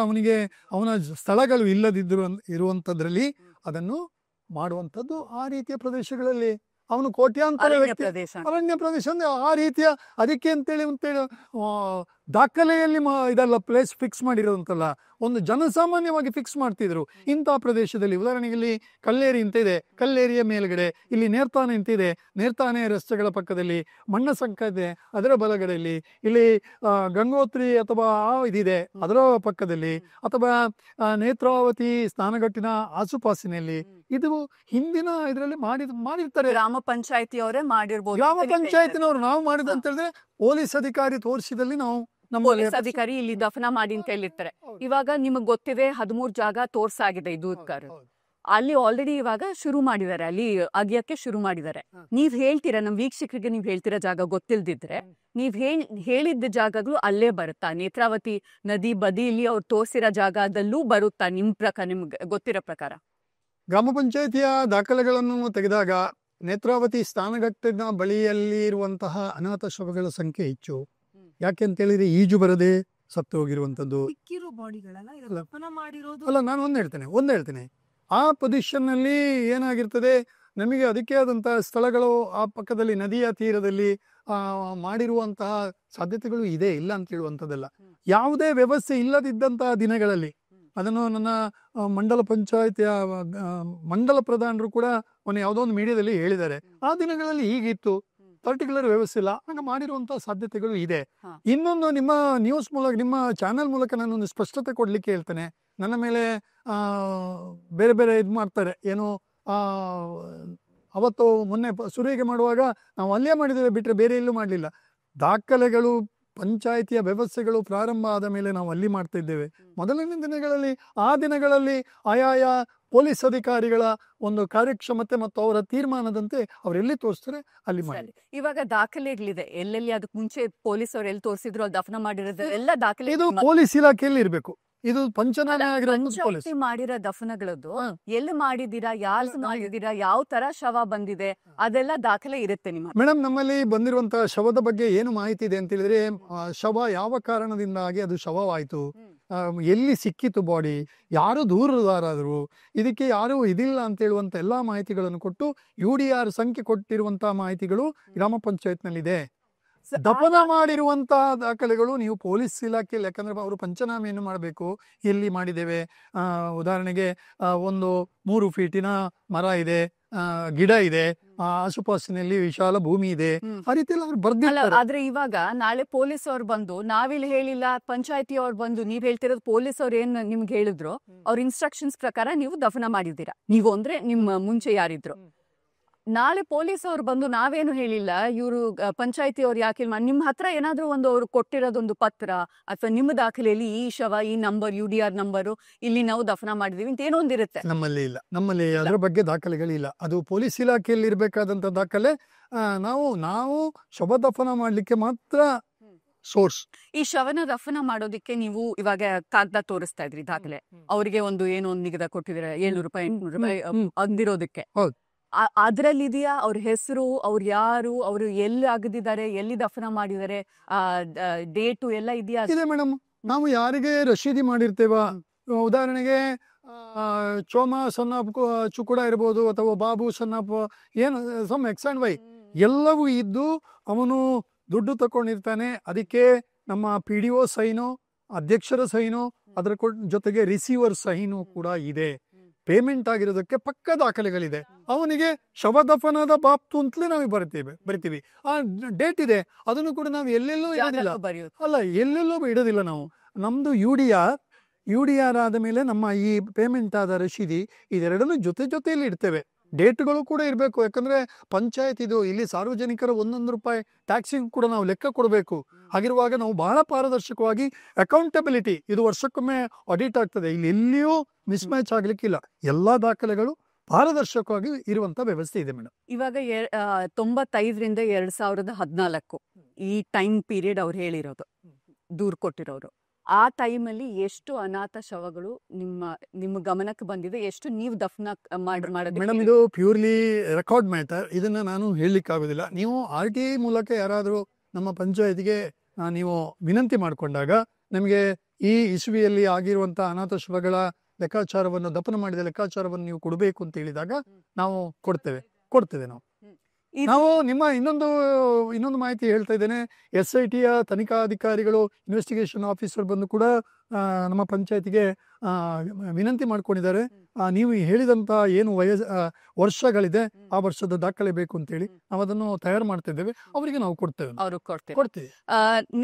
ಅವನ ಸ್ಥಳಗಳು ಇರುವಂತದ್ರಲ್ಲಿ ಅದನ್ನು ಮಾಡುವಂಥದ್ದು. ಆ ರೀತಿಯ ಪ್ರದೇಶಗಳಲ್ಲಿ ಅವನು ಕೋಟ್ಯಾಂತರ ವ್ಯಕ್ತಿ, ಅರಣ್ಯ ಪ್ರದೇಶ ಅಂದ್ರೆ ಆ ರೀತಿಯ, ಅದಕ್ಕೆ ಅಂತೇಳಿ ದಾಖಲೆಯಲ್ಲಿ ಇದೆಲ್ಲ ಪ್ಲೇಸ್ ಫಿಕ್ಸ್ ಮಾಡಿರೋದಂತಲ್ಲ, ಒಂದು ಜನಸಾಮಾನ್ಯವಾಗಿ ಫಿಕ್ಸ್ ಮಾಡ್ತಿದ್ರು. ಇಂತಹ ಪ್ರದೇಶದಲ್ಲಿ ಉದಾಹರಣೆಗೆ ಇಲ್ಲಿ ಕಲ್ಲೇರಿ ಅಂತ ಇದೆ, ಕಲ್ಲೇರಿಯ ಮೇಲ್ಗಡೆ ಇಲ್ಲಿ ನೇರ್ತಾನೆ ಅಂತ ಇದೆ, ನೇರ್ತಾನೆ ರಸ್ತೆಗಳ ಪಕ್ಕದಲ್ಲಿ ಮಣ್ಣಸಂಕ ಇದೆ, ಅದರ ಬಲಗಡೆಯಲ್ಲಿ ಇಲ್ಲಿ ಗಂಗೋತ್ರಿ ಅಥವಾ ಇದಿದೆ ಅದರ ಪಕ್ಕದಲ್ಲಿ, ಅಥವಾ ನೇತ್ರಾವತಿ ಸ್ನಾನಘಟ್ಟಿನ ಆಸುಪಾಸಿನಲ್ಲಿ. ಇದು ಹಿಂದಿನ ಇದರಲ್ಲಿ ಮಾಡಿರ್ತಾರೆ. ಗ್ರಾಮ ಪಂಚಾಯತಿಯವರೇ ಮಾಡಿರ್ಬೋದು. ಗ್ರಾಮ ಪಂಚಾಯತಿನವರು ನಾವು ಮಾಡಿದ ಅಂತ ಹೇಳಿದ್ರೆ ಪೊಲೀಸ್ ಅಧಿಕಾರಿ ತೋರಿಸಿದಲ್ಲಿ ನಾವು ಪೊಲೀಸ್ ಅಧಿಕಾರಿ ಇಲ್ಲಿ ದಫನ ಮಾಡಿ ಅಂತ ಹೇಳಿರ್ತಾರೆ. ಇವಾಗ ನಿಮಗ್ ಗೊತ್ತಿದೆ 13 ಜಾಗ ತೋರ್ಸಾಗಿದೆ ದೂದ್ಕರ್, ಅಲ್ಲಿ ಆಲ್ರೆಡಿ ಇವಾಗ ಶುರು ಮಾಡಿದ್ದಾರೆ, ಅಲ್ಲಿ ಅಗಿಯಕ್ಕೆ ಶುರು ಮಾಡಿದ್ದಾರೆ. ನೀವ್ ಹೇಳ್ತೀರಾ, ನಮ್ ವೀಕ್ಷಕರಿಗೆ ನೀವ್ ಹೇಳ್ತೀರಾ ಜಾಗ ಗೊತ್ತಿಲ್ದಿದ್ರೆ, ನೀವ್ ಹೇಳಿದ್ದ ಜಾಗಗಳು ಅಲ್ಲೇ ಬರುತ್ತಾ? ನೇತ್ರಾವತಿ ನದಿ ಬದಿಯಲ್ಲಿ ಅವ್ರು ತೋರ್ಸಿರೋ ಜಾಗದಲ್ಲೂ ಬರುತ್ತಾ ನಿಮ್ಗೆ ಗೊತ್ತಿರೋ ಪ್ರಕಾರ? ಗ್ರಾಮ ಪಂಚಾಯತಿಯ ದಾಖಲೆಗಳನ್ನು ತೆಗೆದಾಗ ನೇತ್ರಾವತಿ ಸ್ನಾನಘಟ್ಟದ ಬಳಿಯಲ್ಲಿ ಇರುವಂತಹ ಅನಾಥ ಶವಗಳ ಸಂಖ್ಯೆ ಹೆಚ್ಚು. ಯಾಕೆ ಅಂತ ಹೇಳಿದ್ರೆ ಈಜು ಬರದೆ ಸತ್ತು ಹೋಗಿರುವಂತದ್ದು ಅಲ್ಲ. ನಾನು ಒಂದ್ ಹೇಳ್ತೇನೆ ಆ ಪೊಸಿಷನ್ ನಲ್ಲಿ ಏನಾಗಿರ್ತದೆ, ನಮಗೆ ಅದಕ್ಕೆ ಆದಂತಹ ಸ್ಥಳಗಳು ಆ ಪಕ್ಕದಲ್ಲಿ ನದಿಯ ತೀರದಲ್ಲಿ ಮಾಡಿರುವಂತಹ ಸಾಧ್ಯತೆಗಳು ಇದೆ, ಇಲ್ಲ ಅಂತ ಹೇಳುವಂಥದ್ದಲ್ಲ. ಯಾವುದೇ ವ್ಯವಸ್ಥೆ ಇಲ್ಲದಿದ್ದಂತಹ ದಿನಗಳಲ್ಲಿ ಅದನ್ನು ನನ್ನ ಮಂಡಲ ಪಂಚಾಯತಿಯ ಮಂಡಲ ಪ್ರಧಾನರು ಕೂಡ ಮೊನ್ನೆ ಯಾವುದೋ ಒಂದು ಮೀಡಿಯಾದಲ್ಲಿ ಹೇಳಿದ್ದಾರೆ. ಆ ದಿನಗಳಲ್ಲಿ ಹೀಗಿತ್ತು, ಪರ್ಟಿಕ್ಯುಲರ್ ವ್ಯವಸ್ಥೆ ಇಲ್ಲ, ಹಾಗೆ ಮಾಡಿರುವಂತಹ ಸಾಧ್ಯತೆಗಳು ಇದೆ. ಇನ್ನೊಂದು, ನಿಮ್ಮ ನ್ಯೂಸ್ ಮೂಲಕ, ನಿಮ್ಮ ಚಾನೆಲ್ ಮೂಲಕ ನಾನೊಂದು ಸ್ಪಷ್ಟತೆ ಕೊಡ್ಲಿಕ್ಕೆ ಹೇಳ್ತೇನೆ. ನನ್ನ ಮೇಲೆ ಬೇರೆ ಬೇರೆ ಇದು ಮಾಡ್ತಾರೆ, ಏನು ಅವತ್ತು ಮೊನ್ನೆ ಸುರಿಗೆ ಮಾಡುವಾಗ ನಾವು ಅಲ್ಲೇ ಮಾಡಿದ್ದೇವೆ ಬಿಟ್ಟರೆ ಬೇರೆ ಎಲ್ಲೂ ಮಾಡಲಿಲ್ಲ. ದಾಖಲೆಗಳು, ಪಂಚಾಯಿತಿಯ ವ್ಯವಸ್ಥೆಗಳು ಪ್ರಾರಂಭ ಆದ ಮೇಲೆ ನಾವು ಅಲ್ಲಿ ಮಾಡ್ತಾ ಇದ್ದೇವೆ. ಮೊದಲನೇ ದಿನಗಳಲ್ಲಿ, ಆ ದಿನಗಳಲ್ಲಿ ಆಯಾಯ ಪೊಲೀಸ್ ಅಧಿಕಾರಿಗಳ ಒಂದು ಕಾರ್ಯಕ್ಷಮತೆ ಮತ್ತು ಅವರ ತೀರ್ಮಾನದಂತೆ ಅವರೆಲ್ಲಿ ತೋರಿಸ್ತಾರೆ ಅಲ್ಲಿ ಮಾಡಿ. ಇವಾಗ ದಾಖಲೆಗಳಿದೆ, ಎಲ್ಲೆಲ್ಲಿ ಅದಕ್ಕೆ ಮುಂಚೆ ಪೊಲೀಸ್ ಅವ್ರು ಎಲ್ಲಿ ತೋರಿಸಿದ್ರು ಅಲ್ಲಿ ದಫನ ಮಾಡಿರೋದು ಎಲ್ಲ ದಾಖಲೆ ಇದು ಪೊಲೀಸ್ ಇಲಾಖೆಯಲ್ಲಿ ಇರಬೇಕು. ಇದು ಪಂಚನಾಮೆ ಮಾಡಿರೋ ದಫನಗಳದ್ದು ಎಲ್ಲಿ ಮಾಡಿದೀರಾ, ಯಾರು ಮಾಡಿದೀರಾ, ಯಾವ ತರ ಶವ ಬಂದಿದೆ, ಅದೆಲ್ಲ ದಾಖಲೆ ಇರುತ್ತೆ ನಿಮ್ಮ. ಮೇಡಮ್, ನಮ್ಮಲ್ಲಿ ಬಂದಿರುವಂತಹ ಶವದ ಬಗ್ಗೆ ಏನು ಮಾಹಿತಿ ಇದೆ ಅಂತ ಹೇಳಿದ್ರೆ, ಶವ ಯಾವ ಕಾರಣದಿಂದಾಗಿ ಅದು ಶವವಾಯಿತು, ಎಲ್ಲಿ ಸಿಕ್ಕಿತು ಬಾಡಿ, ಯಾರು ದೂರದಾರರು, ಇದಕ್ಕೆ ಯಾರು ಇದಿಲ್ಲ ಅಂತ ಹೇಳುವಂತ ಎಲ್ಲಾ ಮಾಹಿತಿಗಳನ್ನು ಕೊಟ್ಟು UDR ಸಂಖ್ಯೆ ಕೊಟ್ಟಿರುವಂತಹ ಮಾಹಿತಿಗಳು ಗ್ರಾಮ ಪಂಚಾಯತ್ನಲ್ಲಿದೆ. ದಫನ ಮಾಡಿರುವಂತಹ ದಾಖಲೆಗಳು ನೀವು ಪೊಲೀಸ್ ಇಲಾಖೆಯಲ್ಲಿ, ಯಾಕಂದ್ರೆ ಅವರು ಪಂಚನಾಮೆಯನ್ನು ಮಾಡಬೇಕು. ಎಲ್ಲಿ ಮಾಡಿದ್ದೇವೆ, ಉದಾಹರಣೆಗೆ ಒಂದು 3 ಫೀಟಿನ ಮರ ಇದೆ, ಗಿಡ ಇದೆ, ಆಸುಪಾಸಿನಲ್ಲಿ ವಿಶಾಲ ಭೂಮಿ ಇದೆ, ಆ ರೀತಿ ಅವ್ರು ಬರ್ದಿಲ್ಲ. ಆದ್ರೆ ಇವಾಗ ನಾಳೆ ಪೊಲೀಸ್ ಅವ್ರು ಬಂದು ನಾವಿಲ್ಲಿ ಹೇಳಿಲ್ಲ, ಪಂಚಾಯತಿ ಅವ್ರು ಬಂದು ನೀವ್ ಹೇಳ್ತಿರೋದು ಪೊಲೀಸ್ ಅವ್ರು ಏನ್ ನಿಮ್ಗೆ ಹೇಳಿದ್ರು, ಅವ್ರ ಇನ್ಸ್ಟ್ರಕ್ಷನ್ಸ್ ಪ್ರಕಾರ ನೀವು ದಫನ ಮಾಡಿದ್ದೀರಾ. ನೀವು ಅಂದ್ರೆ ನಿಮ್ಮ ಮುಂಚೆ ಯಾರಿದ್ರು, ನಾಳೆ ಪೊಲೀಸ್ ಅವ್ರು ಬಂದು ನಾವೇನು ಹೇಳಿಲ್ಲ, ಇವರು ಪಂಚಾಯತಿ ಅವ್ರು ಯಾಕೆ ನಿಮ್ಮ ಹತ್ರ ಏನಾದ್ರು ಒಂದು ಅವ್ರು ಕೊಟ್ಟಿರೋದೊಂದು ಪತ್ರ ಅಥವಾ ನಿಮ್ಮ ದಾಖಲೆಯಲ್ಲಿ ಈ ಶವ, ಈ ನಂಬರ್, UDR ನಂಬರು, ಇಲ್ಲಿ ನಾವು ದಫನ ಮಾಡಿದೀವಿ ಅಂತ ಏನೋ ಒಂದಿರುತ್ತೆ. ನಮ್ಮಲ್ಲಿ ಇಲ್ಲ, ನಮ್ಮಲ್ಲಿ ಅದರ ಬಗ್ಗೆ ದಾಖಲೆಗಳಿಲ್ಲ. ಅದು ಪೊಲೀಸ್ ಇಲಾಖೆಯಲ್ಲಿ ಇರಬೇಕಾದಂತ ದಾಖಲೆ. ನಾವು ಶವ ದಫನ ಮಾಡ್ಲಿಕ್ಕೆ ಮಾತ್ರ ಸೋರ್ಸ್. ಈ ಶವನ ದಫನ ಮಾಡೋದಿಕ್ಕೆ ನೀವು ಇವಾಗ ಕಾಗದ ತೋರಿಸ್ತಾ ಇದ್ರಿ, ದಾಖಲೆ, ಅವರಿಗೆ ಒಂದು ಏನೋ ಒಂದು ನಿಗದ ಕೊಟ್ಟಿದ್ರೆ 700 ರೂಪಾಯಿ 800 ರೂಪಾಯಿ ಅಂದಿರೋದಕ್ಕೆ. ಅದ್ರಲ್ಲಿ ಇದೆಯಾ ಅವ್ರ ಹೆಸರು, ಅವ್ರು ಯಾರು, ಅವರು ಎಲ್ಲಿ ಆಗದಿದ್ದಾರೆ, ಎಲ್ಲಿ ದಫನ ಮಾಡಿದ್ದಾರೆ, ಡೇಟು ಎಲ್ಲ ಇದೆಯಾ? ಇದೆ ಮೇಡಮ್. ನಾವು ಯಾರಿಗೆ ರಶೀದಿ ಮಾಡಿರ್ತೇವ, ಉದಾಹರಣೆಗೆ ಚೋಮ ಸನ್ನಪ್ ಚುಕುಡ ಇರ್ಬೋದು, ಅಥವಾ ಬಾಬು ಸನ್ನಪ್, ಏನು ಸಮ್ ಎಕ್ಸ್ ಅಂಡ್ ವೈ ಎಲ್ಲವೂ ಇದ್ದು ಅವನು ದುಡ್ಡು ತಕೊಂಡಿರ್ತಾನೆ. ಅದಕ್ಕೆ ನಮ್ಮ PDO ಸೈನು, ಅಧ್ಯಕ್ಷರ ಸೈನು, ಅದರ ಜೊತೆಗೆ ರಿಸೀವರ್ ಸೈನು ಕೂಡ ಇದೆ. ಪೇಮೆಂಟ್ ಆಗಿರೋದಕ್ಕೆ ಪಕ್ಕ ದಾಖಲೆಗಳಿದೆ. ಅವನಿಗೆ ಶವ ದಫನದ ಬಾಪ್ತು ಅಂತಲೇ ನಾವು ಬರಿತೀವಿ. ಆ ಡೇಟ್ ಇದೆ, ಅದನ್ನು ಕೂಡ ನಾವು ಎಲ್ಲೆಲ್ಲೋ ಇಡೋದಿಲ್ಲ. ಅಲ್ಲ, ಎಲ್ಲೆಲ್ಲೋ ಇಡೋದಿಲ್ಲ ನಾವು. ನಮ್ದು UDR ಆದ ಮೇಲೆ ನಮ್ಮ ಈ ಪೇಮೆಂಟ್ ಆದ ರಶೀದಿ, ಇದೆರಡನ್ನು ಜೊತೆಯಲ್ಲಿ ಇಡ್ತೇವೆ. ಡೇಟ್ಗಳು ಕೂಡ ಇರಬೇಕು, ಯಾಕಂದ್ರೆ ಪಂಚಾಯತ್ ಇದು, ಇಲ್ಲಿ ಸಾರ್ವಜನಿಕರ 1 ರೂಪಾಯಿ ಟ್ಯಾಕ್ಸಿಂಗ್ ಕೂಡ ನಾವು ಲೆಕ್ಕ ಕೊಡಬೇಕು. ಹಾಗಿರುವಾಗ ನಾವು ಬಹಳ ಪಾರದರ್ಶಕವಾಗಿ, ಅಕೌಂಟಬಿಲಿಟಿ, ಇದು ವರ್ಷಕ್ಕೊಮ್ಮೆ ಆಡಿಟ್ ಆಗ್ತದೆ, ಇಲ್ಲಿ ಎಲ್ಲಿಯೂ ಮಿಸ್ ಮ್ಯಾಚ್ ಆಗ್ಲಿಕ್ಕಿಲ್ಲ. ಎಲ್ಲಾ ದಾಖಲೆಗಳು ಪಾರದರ್ಶಕವಾಗಿ ಇರುವಂತ ವ್ಯವಸ್ಥೆ ಇದೆ ಮೇಡಮ್. ಇವಾಗ 95ರಿಂದ 2014 ಈ ಟೈಮ್ ಪೀರಿಯಡ್ ಅವ್ರು ಹೇಳಿರೋದು, ದೂರು ಕೊಟ್ಟಿರೋರು, ಆ ಟೈಮಲ್ಲಿ ಎಷ್ಟು ಅನಾಥ ಶವಗಳು ನಿಮ್ಮ ಗಮನಕ್ಕೆ ಬಂದಿದೆ, ಎಷ್ಟು ನೀವು ದಫನ ಮಾಡೋದು? ಮೇಡಮ್, ಇದು ಪ್ಯೂರ್ಲಿ ರೆಕಾರ್ಡ್ ಮ್ಯಾಟರ್, ಇದನ್ನ ನಾನು ಹೇಳಲಿಕ್ಕೆ ಆಗೋದಿಲ್ಲ. ನೀವು RTI ಮೂಲಕ ಯಾರಾದರೂ ನಮ್ಮ ಪಂಚಾಯತಿಗೆ ನೀವು ವಿನಂತಿ ಮಾಡಿಕೊಂಡಾಗ, ನಮಗೆ ಈ ಇಸುವಿಯಲ್ಲಿ ಆಗಿರುವಂತಹ ಅನಾಥ ಶವಗಳ ಲೆಕ್ಕಾಚಾರವನ್ನು, ದಫನ ಮಾಡಿದ ಲೆಕ್ಕಾಚಾರವನ್ನು ನೀವು ಕೊಡಬೇಕು ಅಂತ ಹೇಳಿದಾಗ ನಾವು ಕೊಡ್ತೇವೆ. ನಾವು ನಿಮ್ಮ ಇನ್ನೊಂದು ಮಾಹಿತಿ ಹೇಳ್ತಾ ಇದ್ದೇನೆ. SITಯ ತನಿಖಾಧಿಕಾರಿಗಳು, ಇನ್ವೆಸ್ಟಿಗೇಷನ್ ಆಫೀಸರ್ ಬಂದು ಕೂಡ ನಮ್ಮ ಪಂಚಾಯತಿಗೆ ವಿನಂತಿ ಮಾಡ್ಕೊಂಡಿದ್ದಾರೆ. ನೀವು ಹೇಳಿದಂತ ಏನು ವರ್ಷಗಳಿದೆ, ಆ ವರ್ಷದ ದಾಖಲೆ ಬೇಕು ಅಂತೇಳಿ ನಾವು ಅದನ್ನು ತಯಾರು ಮಾಡ್ತಾ ಇದ್ದೇವೆ. ಅವರಿಗೆ ನಾವು ಕೊಡ್ತೇವೆ.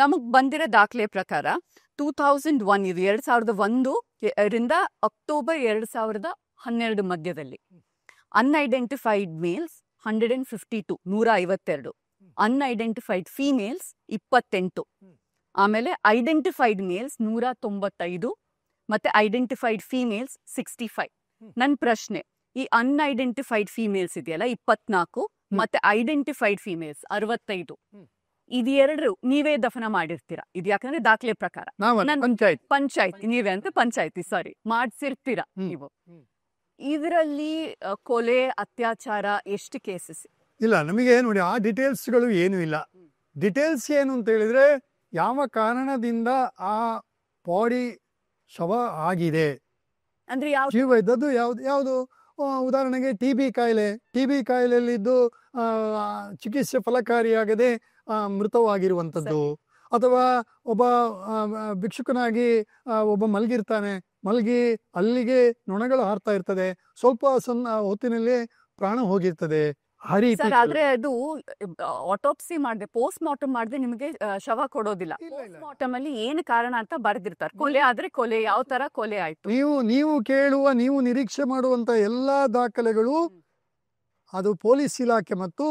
ನಮಗ್ ಬಂದಿರೋ ದಾಖಲೆ ಪ್ರಕಾರ 2001 ಇದು 2001ರಿಂದ ಅಕ್ಟೋಬರ್ 2012 ಮಧ್ಯದಲ್ಲಿ ಅನ್ಐಡೆಂಟಿಫೈಡ್ ಮೇಲ್ಸ್ 152, 152, ಅನ್ಐಡೆಂಟಿಫೈಡ್ ಫೀಮೇಲ್ಸ್ 28, ಆಮೇಲೆ ಐಡೆಂಟಿಫೈಡ್ ಮೇಲ್ಸ್ 195 ಮತ್ತೆ ಐಡೆಂಟಿಫೈಡ್ ಫೀಮೇಲ್ಸ್ 65. ನನ್ನ ಪ್ರಶ್ನೆ, ಈ ಅನ್ಐಡೆಂಟಿಫೈಡ್ ಫೀಮೇಲ್ಸ್ ಇದೆಯಲ್ಲ 24 ಮತ್ತೆ ಐಡೆಂಟಿಫೈಡ್ ಫೀಮೇಲ್ಸ್ 65, ಇದೆರಡು ನೀವೇ ದಫನ ಮಾಡಿರ್ತೀರಾ? ಇದು ಯಾಕಂದ್ರೆ ದಾಖಲೆ ಪ್ರಕಾರ ಪಂಚಾಯತಿ ನೀವೇ ಅಂತ ಪಂಚಾಯತಿ ಮಾಡ್ಸಿರ್ತೀರಾ ನೀವು. ಇದರಲ್ಲಿ ಕೊಲೆ ಅತ್ಯಾಚಾರ ಎಷ್ಟು ಕೇಸಸ್? ಇಲ್ಲ, ನಮಗೆ ನೋಡಿ ಆ ಡೀಟೇಲ್ಸ್ಗಳು ಏನು ಇಲ್ಲ. ಡೀಟೇಲ್ಸ್ ಏನು ಅಂತ ಹೇಳಿದ್ರೆ ಯಾವ ಕಾರಣದಿಂದ ಆ ಬಾಡಿ ಶವ ಆಗಿದೆ, ಅಂದ್ರೆ ಯಾವ ಜೀವ ಇದ್ದದ್ದು ಯಾವುದು ಉದಾಹರಣೆಗೆ ಟಿ ಬಿ ಕಾಯಿಲೆಯಲ್ಲಿದ್ದು ಚಿಕಿತ್ಸೆ ಫಲಕಾರಿಯಾಗದೆ ಮೃತವಾಗಿರುವಂಥದ್ದು, ಅಥವಾ ಒಬ್ಬ ಭಿಕ್ಷುಕನಾಗಿ ಒಬ್ಬ ಮಲಗಿರ್ತಾನೆ, ಮಲಗಿ ಅಲ್ಲಿಗೆ ನೊಣಗಳು ಹಾರ್ತಾ ಇರ್ತದೆ, ಸ್ವಲ್ಪ ಹೊತ್ತಿನಲ್ಲಿ ಪ್ರಾಣ ಹೋಗಿರ್ತದೆ. ಸರ್, ಆದ್ರೆ ಅದು ಆಟೋಪ್ಸಿ ಮಾಡದೆ ಪೋಸ್ಟ್ ಮಾರ್ಟಮ್ ಮಾಡದೆ ನಿಮಗೆ ಶವ ಕೊಡೋದಿಲ್ಲ. ಪೋಸ್ಟ್ ಮಾರ್ಟಮ್ ಅಲ್ಲಿ ಏನು ಕಾರಣ ಅಂತ ಬರೆದಿರ್ತಾರೆ. ಕೊಲೆ ಆದ್ರೆ ಕೊಲೆ, ಯಾವ ತರ ಕೊಲೆ ಆಯ್ತು, ನೀವು ಕೇಳುವ, ನೀವು ನಿರೀಕ್ಷೆ ಮಾಡುವಂತ ಎಲ್ಲಾ ದಾಖಲೆಗಳು ಅದು ಪೊಲೀಸ್ ಇಲಾಖೆ ಮತ್ತು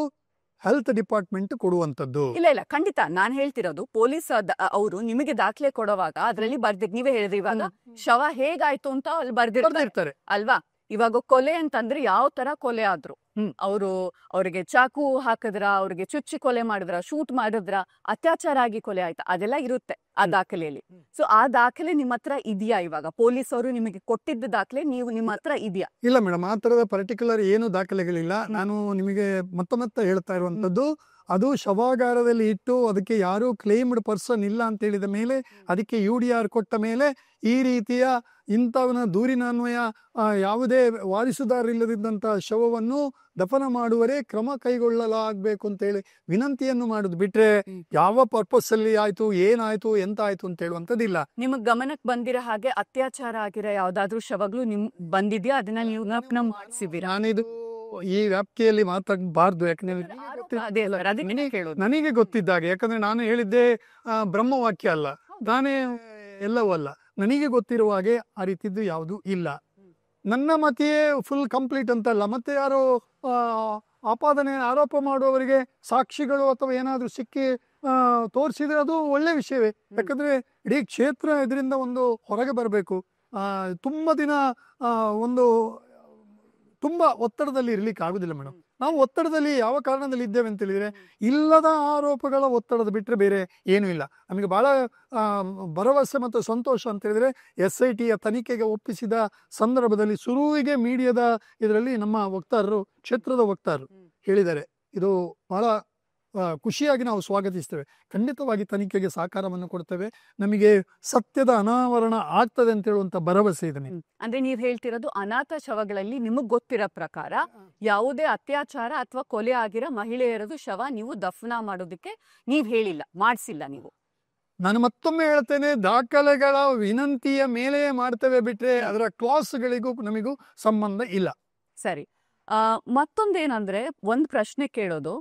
ಹೆಲ್ತ್ ಡಿಪಾರ್ಟ್ಮೆಂಟ್ ಕೊಡುವಂತದ್ದು. ಇಲ್ಲ ಖಂಡಿತ ನಾನು ಹೇಳ್ತಿರೋದು ಪೊಲೀಸ್ ಅವರು ನಿಮಗೆ ದಾಖಲೆ ಕೊಡುವಾಗ ಅದ್ರಲ್ಲಿ ನೀವೇ ಹೇಳಿದ್ರಿ ಇವಾಗ ಶವ ಹೇಗಾಯ್ತು ಅಂತ ಅಲ್ಲಿ ಬರ್ದಿರ್ತಾರೆ ಅಲ್ವಾ. ಇವಾಗ ಕೊಲೆ ಅಂತಂದ್ರೆ ಯಾವ ತರ ಕೊಲೆ ಆದ್ರು, ಅವ್ರಿಗೆ ಚಾಕು ಹಾಕಿದ್ರ, ಅವ್ರಿಗೆ ಚುಚ್ಚಿ ಕೊಲೆ ಮಾಡಿದ್ರ, ಶೂಟ್ ಮಾಡಿದ್ರ, ಅತ್ಯಾಚಾರ ಆಗಿ ಕೊಲೆ ಆಯ್ತಾ, ಅದೆಲ್ಲ ಇರುತ್ತೆ ಆ ದಾಖಲೆಯಲ್ಲಿ. ಸೊ ಆ ದಾಖಲೆ ನಿಮ್ಮ ಹತ್ರ ಇದೆಯಾ? ಇವಾಗ ಪೊಲೀಸ್ ಅವರು ನಿಮಗೆ ಕೊಟ್ಟಿದ್ದ ದಾಖಲೆ ನಿಮ್ಮ ಹತ್ರ ಇದೆಯಾ? ಇಲ್ಲ ಮೇಡಮ್, ಆ ತರದ ಪರ್ಟಿಕ್ಯುಲರ್ ಏನು ದಾಖಲೆಗಳಿಲ್ಲ. ನಾನು ನಿಮಗೆ ಮತ್ತೆ ಹೇಳ್ತಾ ಇರುವಂತದ್ದು, ಅದು ಶವಾಗಾರದಲ್ಲಿ ಇಟ್ಟು ಅದಕ್ಕೆ ಯಾರು ಕ್ಲೇಮ್ಡ್ ಪರ್ಸನ್ ಇಲ್ಲ ಅಂತ ಹೇಳಿದ ಮೇಲೆ, ಅದಕ್ಕೆ UDR ಕೊಟ್ಟ ಮೇಲೆ ಈ ರೀತಿಯ ಇಂಥವನ ದೂರಿನನ್ವಯ ಯಾವುದೇ ವಾರಿಸುದಾರಿಲ್ಲದಿದ್ದಂಥ ಶವವನ್ನು ದಫನ ಮಾಡುವರೆ ಕ್ರಮ ಕೈಗೊಳ್ಳಲಾಗಬೇಕು ಅಂತೇಳಿ ವಿನಂತಿಯನ್ನು ಮಾಡುದು ಬಿಟ್ರೆ ಯಾವ ಪರ್ಪಸ್ ಅಲ್ಲಿ ಆಯ್ತು, ಏನಾಯ್ತು, ಎಂತ ಆಯ್ತು ಅಂತ ಹೇಳುವಂತದ್ದಿಲ್ಲ. ನಿಮಗ್ ಗಮನಕ್ಕೆ ಬಂದಿರೋ ಹಾಗೆ ಅತ್ಯಾಚಾರ ಆಗಿರೋ ಯಾವ್ದಾದ್ರು ಶವಗಳು ಬಂದಿದ್ಯಾ? ಅದನ್ನ ನೀವು ಮಾಡಿಸಿದ್ದೀರಾ? ನಾನಿದು ಈ ವ್ಯಾಪ್ತಿಯಲ್ಲಿ ಮಾತಾಡಬಾರ್ದು, ಯಾಕಂದ್ರೆ ನನಗೆ ಗೊತ್ತಿದ್ದಾಗ, ಯಾಕಂದ್ರೆ ನಾನು ಹೇಳಿದ್ದೆ ಬ್ರಹ್ಮವಾಕ್ಯ ಅಲ್ಲ, ನಾನೇ ಎಲ್ಲವೂ ಅಲ್ಲ. ನನಗೆ ಗೊತ್ತಿರುವ ಹಾಗೆ ಆ ರೀತಿದ್ದು ಯಾವುದು ಇಲ್ಲ. ನನ್ನ ಮತೆಯೇ ಫುಲ್ ಕಂಪ್ಲೀಟ್ ಅಂತಲ್ಲ. ಮತ್ತೆ ಯಾರೋ ಆರೋಪ ಮಾಡುವವರಿಗೆ ಸಾಕ್ಷಿಗಳು ಅಥವಾ ಏನಾದರೂ ಸಿಕ್ಕಿ ತೋರಿಸಿದ್ರೆ ಅದು ಒಳ್ಳೆ ವಿಷಯವೇ. ಯಾಕಂದ್ರೆ ಇಡೀ ಕ್ಷೇತ್ರ ಇದರಿಂದ ಒಂದು ಹೊರಗೆ ಬರಬೇಕು. ತುಂಬ ದಿನ ತುಂಬ ಒತ್ತಡದಲ್ಲಿ ಇರ್ಲಿಕ್ಕೆ ಆಗುದಿಲ್ಲ ಮೇಡಮ್. ನಾವು ಒತ್ತಡದಲ್ಲಿ ಯಾವ ಕಾರಣದಲ್ಲಿ ಇದ್ದೇವೆ ಅಂತ ಹೇಳಿದ್ರೆ, ಇಲ್ಲದ ಆರೋಪಗಳ ಒತ್ತಡದ ಬಿಟ್ಟರೆ ಬೇರೆ ಏನೂ ಇಲ್ಲ. ನಮಗೆ ಬಹಳ ಭರವಸೆ ಮತ್ತು ಸಂತೋಷ ಅಂತ ಹೇಳಿದ್ರೆ, SIT ತನಿಖೆಗೆ ಒಪ್ಪಿಸಿದ ಸಂದರ್ಭದಲ್ಲಿ ಶುರುವಿಗೆ ಮೀಡಿಯಾದ ಇದರಲ್ಲಿ ನಮ್ಮ ವಕ್ತಾರರು, ಕ್ಷೇತ್ರದ ವಕ್ತಾರರು ಹೇಳಿದ್ದಾರೆ, ಇದು ಬಹಳ ಖುಷಿಯಾಗಿ ನಾವು ಸ್ವಾಗತಿಸ್ತೇವೆ, ಖಂಡಿತವಾಗಿ ತನಿಖೆಗೆ ಸಹಕಾರವನ್ನು ಕೊಡ್ತೇವೆ, ನಮಗೆ ಸತ್ಯದ ಅನಾವರಣ ಆಗ್ತದೆ ಅಂತ ಹೇಳುವಂತ ಭರವಸೆ ಇದೆ. ಅಂದ್ರೆ ನೀವ್ ಹೇಳ್ತಿರೋದು ಅನಾಥ ಶವಗಳಲ್ಲಿ ನಿಮಗ್ ಗೊತ್ತಿರೋ ಪ್ರಕಾರ ಯಾವುದೇ ಅತ್ಯಾಚಾರ ಅಥವಾ ಕೊಲೆ ಆಗಿರೋ ಮಹಿಳೆಯರದು ಶವ ನೀವು ದಫನ ಮಾಡೋದಕ್ಕೆ ನೀವ್ ಹೇಳಿಲ್ಲ, ಮಾಡಿಸಿಲ್ಲ ನೀವು. ನಾನು ಮತ್ತೊಮ್ಮೆ ಹೇಳ್ತೇನೆ, ದಾಖಲೆಗಳ ವಿನಂತಿಯ ಮೇಲೆ ಮಾಡ್ತೇವೆ ಬಿಟ್ರೆ ಅದರ ಕ್ಲಾಸ್ಗಳಿಗೂ ನಮಗೂ ಸಂಬಂಧ ಇಲ್ಲ. ಸರಿ, ಮತ್ತೊಂದೇನಂದ್ರೆ ಒಂದ್ ಪ್ರಶ್ನೆ ಕೇಳೋದು,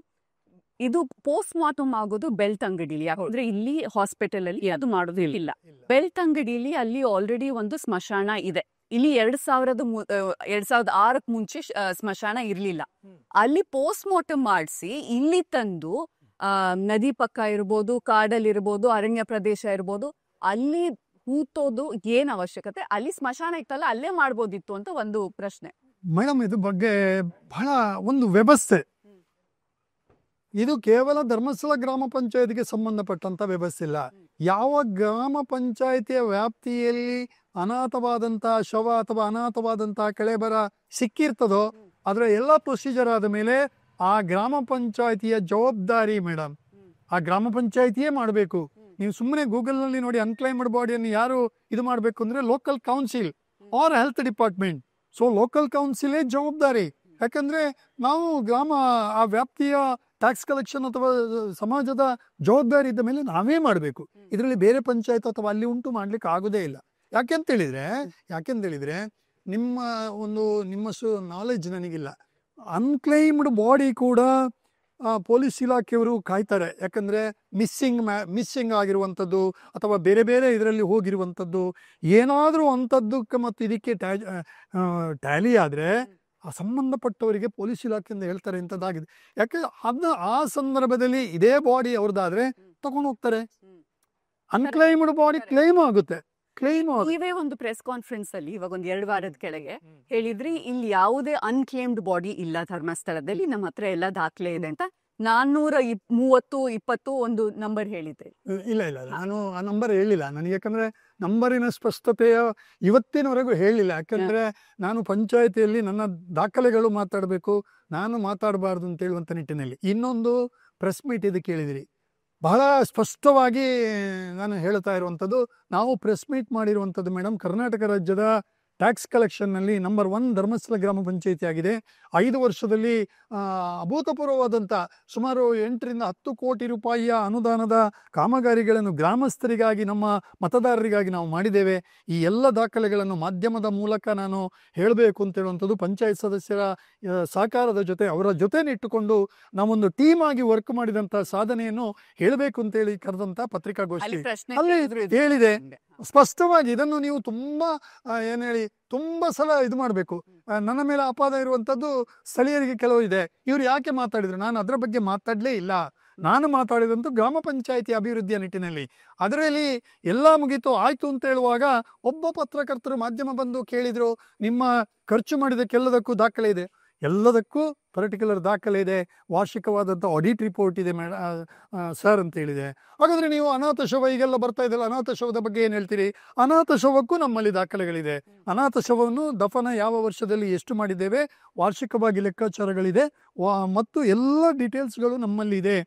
ಇದು ಪೋಸ್ಟ್ ಮಾರ್ಟಮ್ ಆಗೋದು ಬೆಳ್ತಂಗಡಿಲಿ, ಯಾಕಂದ್ರೆ ಇಲ್ಲಿ ಹಾಸ್ಪಿಟಲ್ ಅಲ್ಲಿ ಅದು ಮಾಡೋದು ಇಲ್ಲ. ಬೆಳ್ತಂಗಡಿಲಿ ಅಲ್ಲಿ ಆಲ್ರೆಡಿ ಒಂದು ಸ್ಮಶಾನ ಇದೆ. ಇಲ್ಲಿ 2006 ಮುಂಚೆ ಸ್ಮಶಾನ ಇರ್ಲಿಲ್ಲ. ಅಲ್ಲಿ ಪೋಸ್ಟ್ ಮಾರ್ಟಮ್ ಮಾಡಿಸಿ ಇಲ್ಲಿ ತಂದು ನದಿ ಪಕ್ಕ ಇರ್ಬೋದು, ಕಾಡಲ್ಲಿ ಇರ್ಬೋದು, ಅರಣ್ಯ ಪ್ರದೇಶ ಇರ್ಬೋದು, ಅಲ್ಲಿ ಹೂತೋದು ಏನ್ ಅವಶ್ಯಕತೆ? ಅಲ್ಲಿ ಸ್ಮಶಾನ ಇತ್ತಲ್ಲ, ಅಲ್ಲೇ ಮಾಡ್ಬೋದಿತ್ತು ಅಂತ ಒಂದು ಪ್ರಶ್ನೆ. ಮೇಡಮ್, ಇದ್ರ ಬಗ್ಗೆ ಬಹಳ ಒಂದು ವ್ಯವಸ್ಥೆ, ಇದು ಕೇವಲ ಧರ್ಮಸ್ಥಳ ಗ್ರಾಮ ಪಂಚಾಯತ್ಗೆ ಸಂಬಂಧಪಟ್ಟಂತ ವ್ಯವಸ್ಥೆ ಇಲ್ಲ. ಯಾವ ಗ್ರಾಮ ಪಂಚಾಯತಿಯ ವ್ಯಾಪ್ತಿಯಲ್ಲಿ ಅನಾಥವಾದಂತಹ ಶವ ಅಥವಾ ಅನಾಥವಾದಂತಹ ಕಳೆಬರ ಸಿಕ್ಕಿರ್ತದೋ ಅದರ ಎಲ್ಲ ಪ್ರೊಸೀಜರ್ ಆದ ಮೇಲೆ ಆ ಗ್ರಾಮ ಪಂಚಾಯತಿಯ ಜವಾಬ್ದಾರಿ ಮೇಡಮ್, ಆ ಗ್ರಾಮ ಪಂಚಾಯತಿಯೇ ಮಾಡಬೇಕು. ನೀವು ಸುಮ್ಮನೆ ಗೂಗಲ್ ನಲ್ಲಿ ನೋಡಿ ಅನ್ಕ್ಲೈಮ್ಡ್ ಬಾಡಿಯನ್ನು ಯಾರು ಇದು ಮಾಡಬೇಕು ಅಂದ್ರೆ local council or health department. So local ಕೌನ್ಸಿಲೇ ಜವಾಬ್ದಾರಿ. ಯಾಕಂದ್ರೆ ನಾವು ಗ್ರಾಮ ಆ ವ್ಯಾಪ್ತಿಯ ಟ್ಯಾಕ್ಸ್ ಕಲೆಕ್ಷನ್ ಅಥವಾ ಸಮಾಜದ ಜವಾಬ್ದಾರಿ ಇದ್ದ ಮೇಲೆ ನಾವೇ ಮಾಡಬೇಕು. ಇದರಲ್ಲಿ ಬೇರೆ ಪಂಚಾಯತ್ ಅಥವಾ ಅಲ್ಲಿ ಉಂಟು ಮಾಡ್ಲಿಕ್ಕೆ ಆಗೋದೇ ಇಲ್ಲ. ಯಾಕೆಂತೇಳಿದ್ರೆ ನಿಮ್ಮಷ್ಟು ನಾಲೆಡ್ಜ್ ನನಗಿಲ್ಲ. ಅನ್ಕ್ಲೈಮ್ಡ್ ಬಾಡಿ ಕೂಡ ಪೊಲೀಸ್ ಇಲಾಖೆಯವರು ಕಾಯ್ತಾರೆ. ಯಾಕಂದ್ರೆ ಮಿಸ್ಸಿಂಗ್ ಆಗಿರುವಂಥದ್ದು ಅಥವಾ ಬೇರೆ ಬೇರೆ ಇದರಲ್ಲಿ ಹೋಗಿರುವಂಥದ್ದು ಏನಾದರೂ ಅಂಥದ್ದಕ್ಕೆ ಮತ್ತು ಇದಕ್ಕೆ ಟ್ಯಾಲಿ ಆದರೆ ಸಂಬಂಧಪಟ್ಟವರಿಗೆ ಪೊಲೀಸ್ ಇಲಾಖೆಯಿಂದ ಹೇಳ್ತಾರೆ ಇಂಥದ್ದಾಗಿದೆ. ಯಾಕೆ ಆ ಸಂದರ್ಭದಲ್ಲಿ ಇದೇ ಬಾಡಿ ಅವ್ರದ್ದಾದ್ರೆ ತಗೊಂಡು ಹೋಗ್ತಾರೆ. ಅನ್ಕ್ಲೈಮ್ಡ್ ಬಾಡಿ ಕ್ಲೈಮ್ ಆಗುತ್ತೆ. ನೀವೇ ಒಂದು ಪ್ರೆಸ್ ಕಾನ್ಫರೆನ್ಸ್ ಅಲ್ಲಿ ಇವಾಗ ಒಂದು 2 ವಾರದ ಕೆಳಗೆ ಹೇಳಿದ್ರಿ, ಇಲ್ಲಿ ಯಾವುದೇ ಅನ್ಕ್ಲೇಮ್ಡ್ ಬಾಡಿ ಇಲ್ಲ ಧರ್ಮಸ್ಥಳದಲ್ಲಿ, ನಮ್ಮ ಹತ್ರ ಎಲ್ಲ ದಾಖಲೆ ಇದೆ ಅಂತ 430-20 ಒಂದು ನಂಬರ್ ಹೇಳಿದ್ರಿ. ಇಲ್ಲ ಇಲ್ಲ ನಾನು ಆ ನಂಬರ್ ಹೇಳಿಲ್ಲ ನನಗೆ, ಯಾಕಂದ್ರೆ ನಂಬರಿನ ಸ್ಪಷ್ಟತೆಯ ಇವತ್ತಿನವರೆಗೂ ಹೇಳಿಲ್ಲ. ಯಾಕಂದ್ರೆ ನಾನು ಪಂಚಾಯತಿಯಲ್ಲಿ ನನ್ನ ದಾಖಲೆಗಳು ಮಾತಾಡಬೇಕು, ನಾನು ಮಾತಾಡಬಾರ್ದು ಅಂತ ಹೇಳುವಂಥ ನಿಟ್ಟಿನಲ್ಲಿ. ಇನ್ನೊಂದು ಪ್ರೆಸ್ ಮೀಟ್ ಇದು ಕೇಳಿದಿರಿ, ಬಹಳ ಸ್ಪಷ್ಟವಾಗಿ ನಾನು ಹೇಳ್ತಾ ಇರುವಂಥದ್ದು, ನಾವು ಪ್ರೆಸ್ ಮೀಟ್ ಮಾಡಿರುವಂಥದ್ದು ಮೇಡಮ್, ಕರ್ನಾಟಕ ರಾಜ್ಯದ ಟ್ಯಾಕ್ಸ್ ಕಲೆಕ್ಷನ್ನಲ್ಲಿ ನಂಬರ್ 1 ಧರ್ಮಸ್ಥಳ ಗ್ರಾಮ ಪಂಚಾಯಿತಿ ಆಗಿದೆ. 5 ವರ್ಷದಲ್ಲಿ ಅಭೂತಪೂರ್ವವಾದಂಥ ಸುಮಾರು 8ರಿಂದ 10 ಕೋಟಿ ರೂಪಾಯಿಯ ಅನುದಾನದ ಕಾಮಗಾರಿಗಳನ್ನು ಗ್ರಾಮಸ್ಥರಿಗಾಗಿ, ನಮ್ಮ ಮತದಾರರಿಗಾಗಿ ನಾವು ಮಾಡಿದ್ದೇವೆ. ಈ ಎಲ್ಲ ದಾಖಲೆಗಳನ್ನು ಮಾಧ್ಯಮದ ಮೂಲಕ ನಾನು ಹೇಳಬೇಕು ಅಂತ ಹೇಳುವಂಥದ್ದು, ಪಂಚಾಯತ್ ಸದಸ್ಯರ ಸಹಕಾರದ ಜೊತೆ, ಅವರ ಜೊತೆನೇ ಇಟ್ಟುಕೊಂಡು ನಾವೊಂದು ಟೀಮ್ ಆಗಿ ವರ್ಕ್ ಮಾಡಿದಂಥ ಸಾಧನೆಯನ್ನು ಹೇಳಬೇಕು ಅಂತೇಳಿ ಕರೆದಂಥ ಪತ್ರಿಕಾಗೋಷ್ಠಿ ಅಲ್ಲಿ ಹೇಳಿದೆ ಸ್ಪಷ್ಟವಾಗಿ. ಇದನ್ನು ನೀವು ತುಂಬಾ ಏನ್ ಹೇಳಿ ತುಂಬಾ ಸಲ ಇದು ಮಾಡಬೇಕು. ನನ್ನ ಮೇಲೆ ಅಪಾದ ಇರುವಂಥದ್ದು ಸ್ಥಳೀಯರಿಗೆ ಕೆಲವು ಇದೆ, ಇವ್ರು ಯಾಕೆ ಮಾತಾಡಿದ್ರು, ನಾನು ಅದರ ಬಗ್ಗೆ ಮಾತಾಡಲೇ ಇಲ್ಲ. ನಾನು ಮಾತಾಡಿದಂತೂ ಗ್ರಾಮ ಪಂಚಾಯಿತಿ ಅಭಿವೃದ್ಧಿಯ ನಿಟ್ಟಿನಲ್ಲಿ. ಅದರಲ್ಲಿ ಎಲ್ಲ ಮುಗೀತು ಆಯ್ತು ಅಂತ ಹೇಳುವಾಗ ಒಬ್ಬ ಪತ್ರಕರ್ತರು ಮಾಧ್ಯಮ ಬಂದು ಕೇಳಿದ್ರು, ನಿಮ್ಮ ಖರ್ಚು ಮಾಡಿದಕ್ಕೆಲ್ಲದಕ್ಕೂ ದಾಖಲೆ ಇದೆ. ಎಲ್ಲದಕ್ಕೂ ಪರ್ಟಿಕ್ಯುಲರ್ ದಾಖಲೆ ಇದೆ, ವಾರ್ಷಿಕವಾದಂಥ ಆಡಿಟ್ ರಿಪೋರ್ಟ್ ಇದೆ ಸರ್ ಅಂತ ಹೇಳಿದೆ. ಹಾಗಾದ್ರೆ ನೀವು ಅನಾಥ ಶವ ಈಗೆಲ್ಲ ಬರ್ತಾ ಇದೆಯಲ್ಲ, ಅನಾಥ ಶವದ ಬಗ್ಗೆ ಏನು ಹೇಳ್ತೀರಿ? ಅನಾಥ ಶವಕ್ಕೂ ನಮ್ಮಲ್ಲಿ ದಾಖಲೆಗಳಿದೆ. ಅನಾಥ ಶವವನ್ನು ದಫನ ಯಾವ ವರ್ಷದಲ್ಲಿ ಎಷ್ಟು ಮಾಡಿದ್ದೇವೆ, ವಾರ್ಷಿಕವಾಗಿ ಲೆಕ್ಕಾಚಾರಗಳಿದೆ ಮತ್ತು ಎಲ್ಲ ಡೀಟೇಲ್ಸ್ಗಳು ನಮ್ಮಲ್ಲಿ ಇದೆ.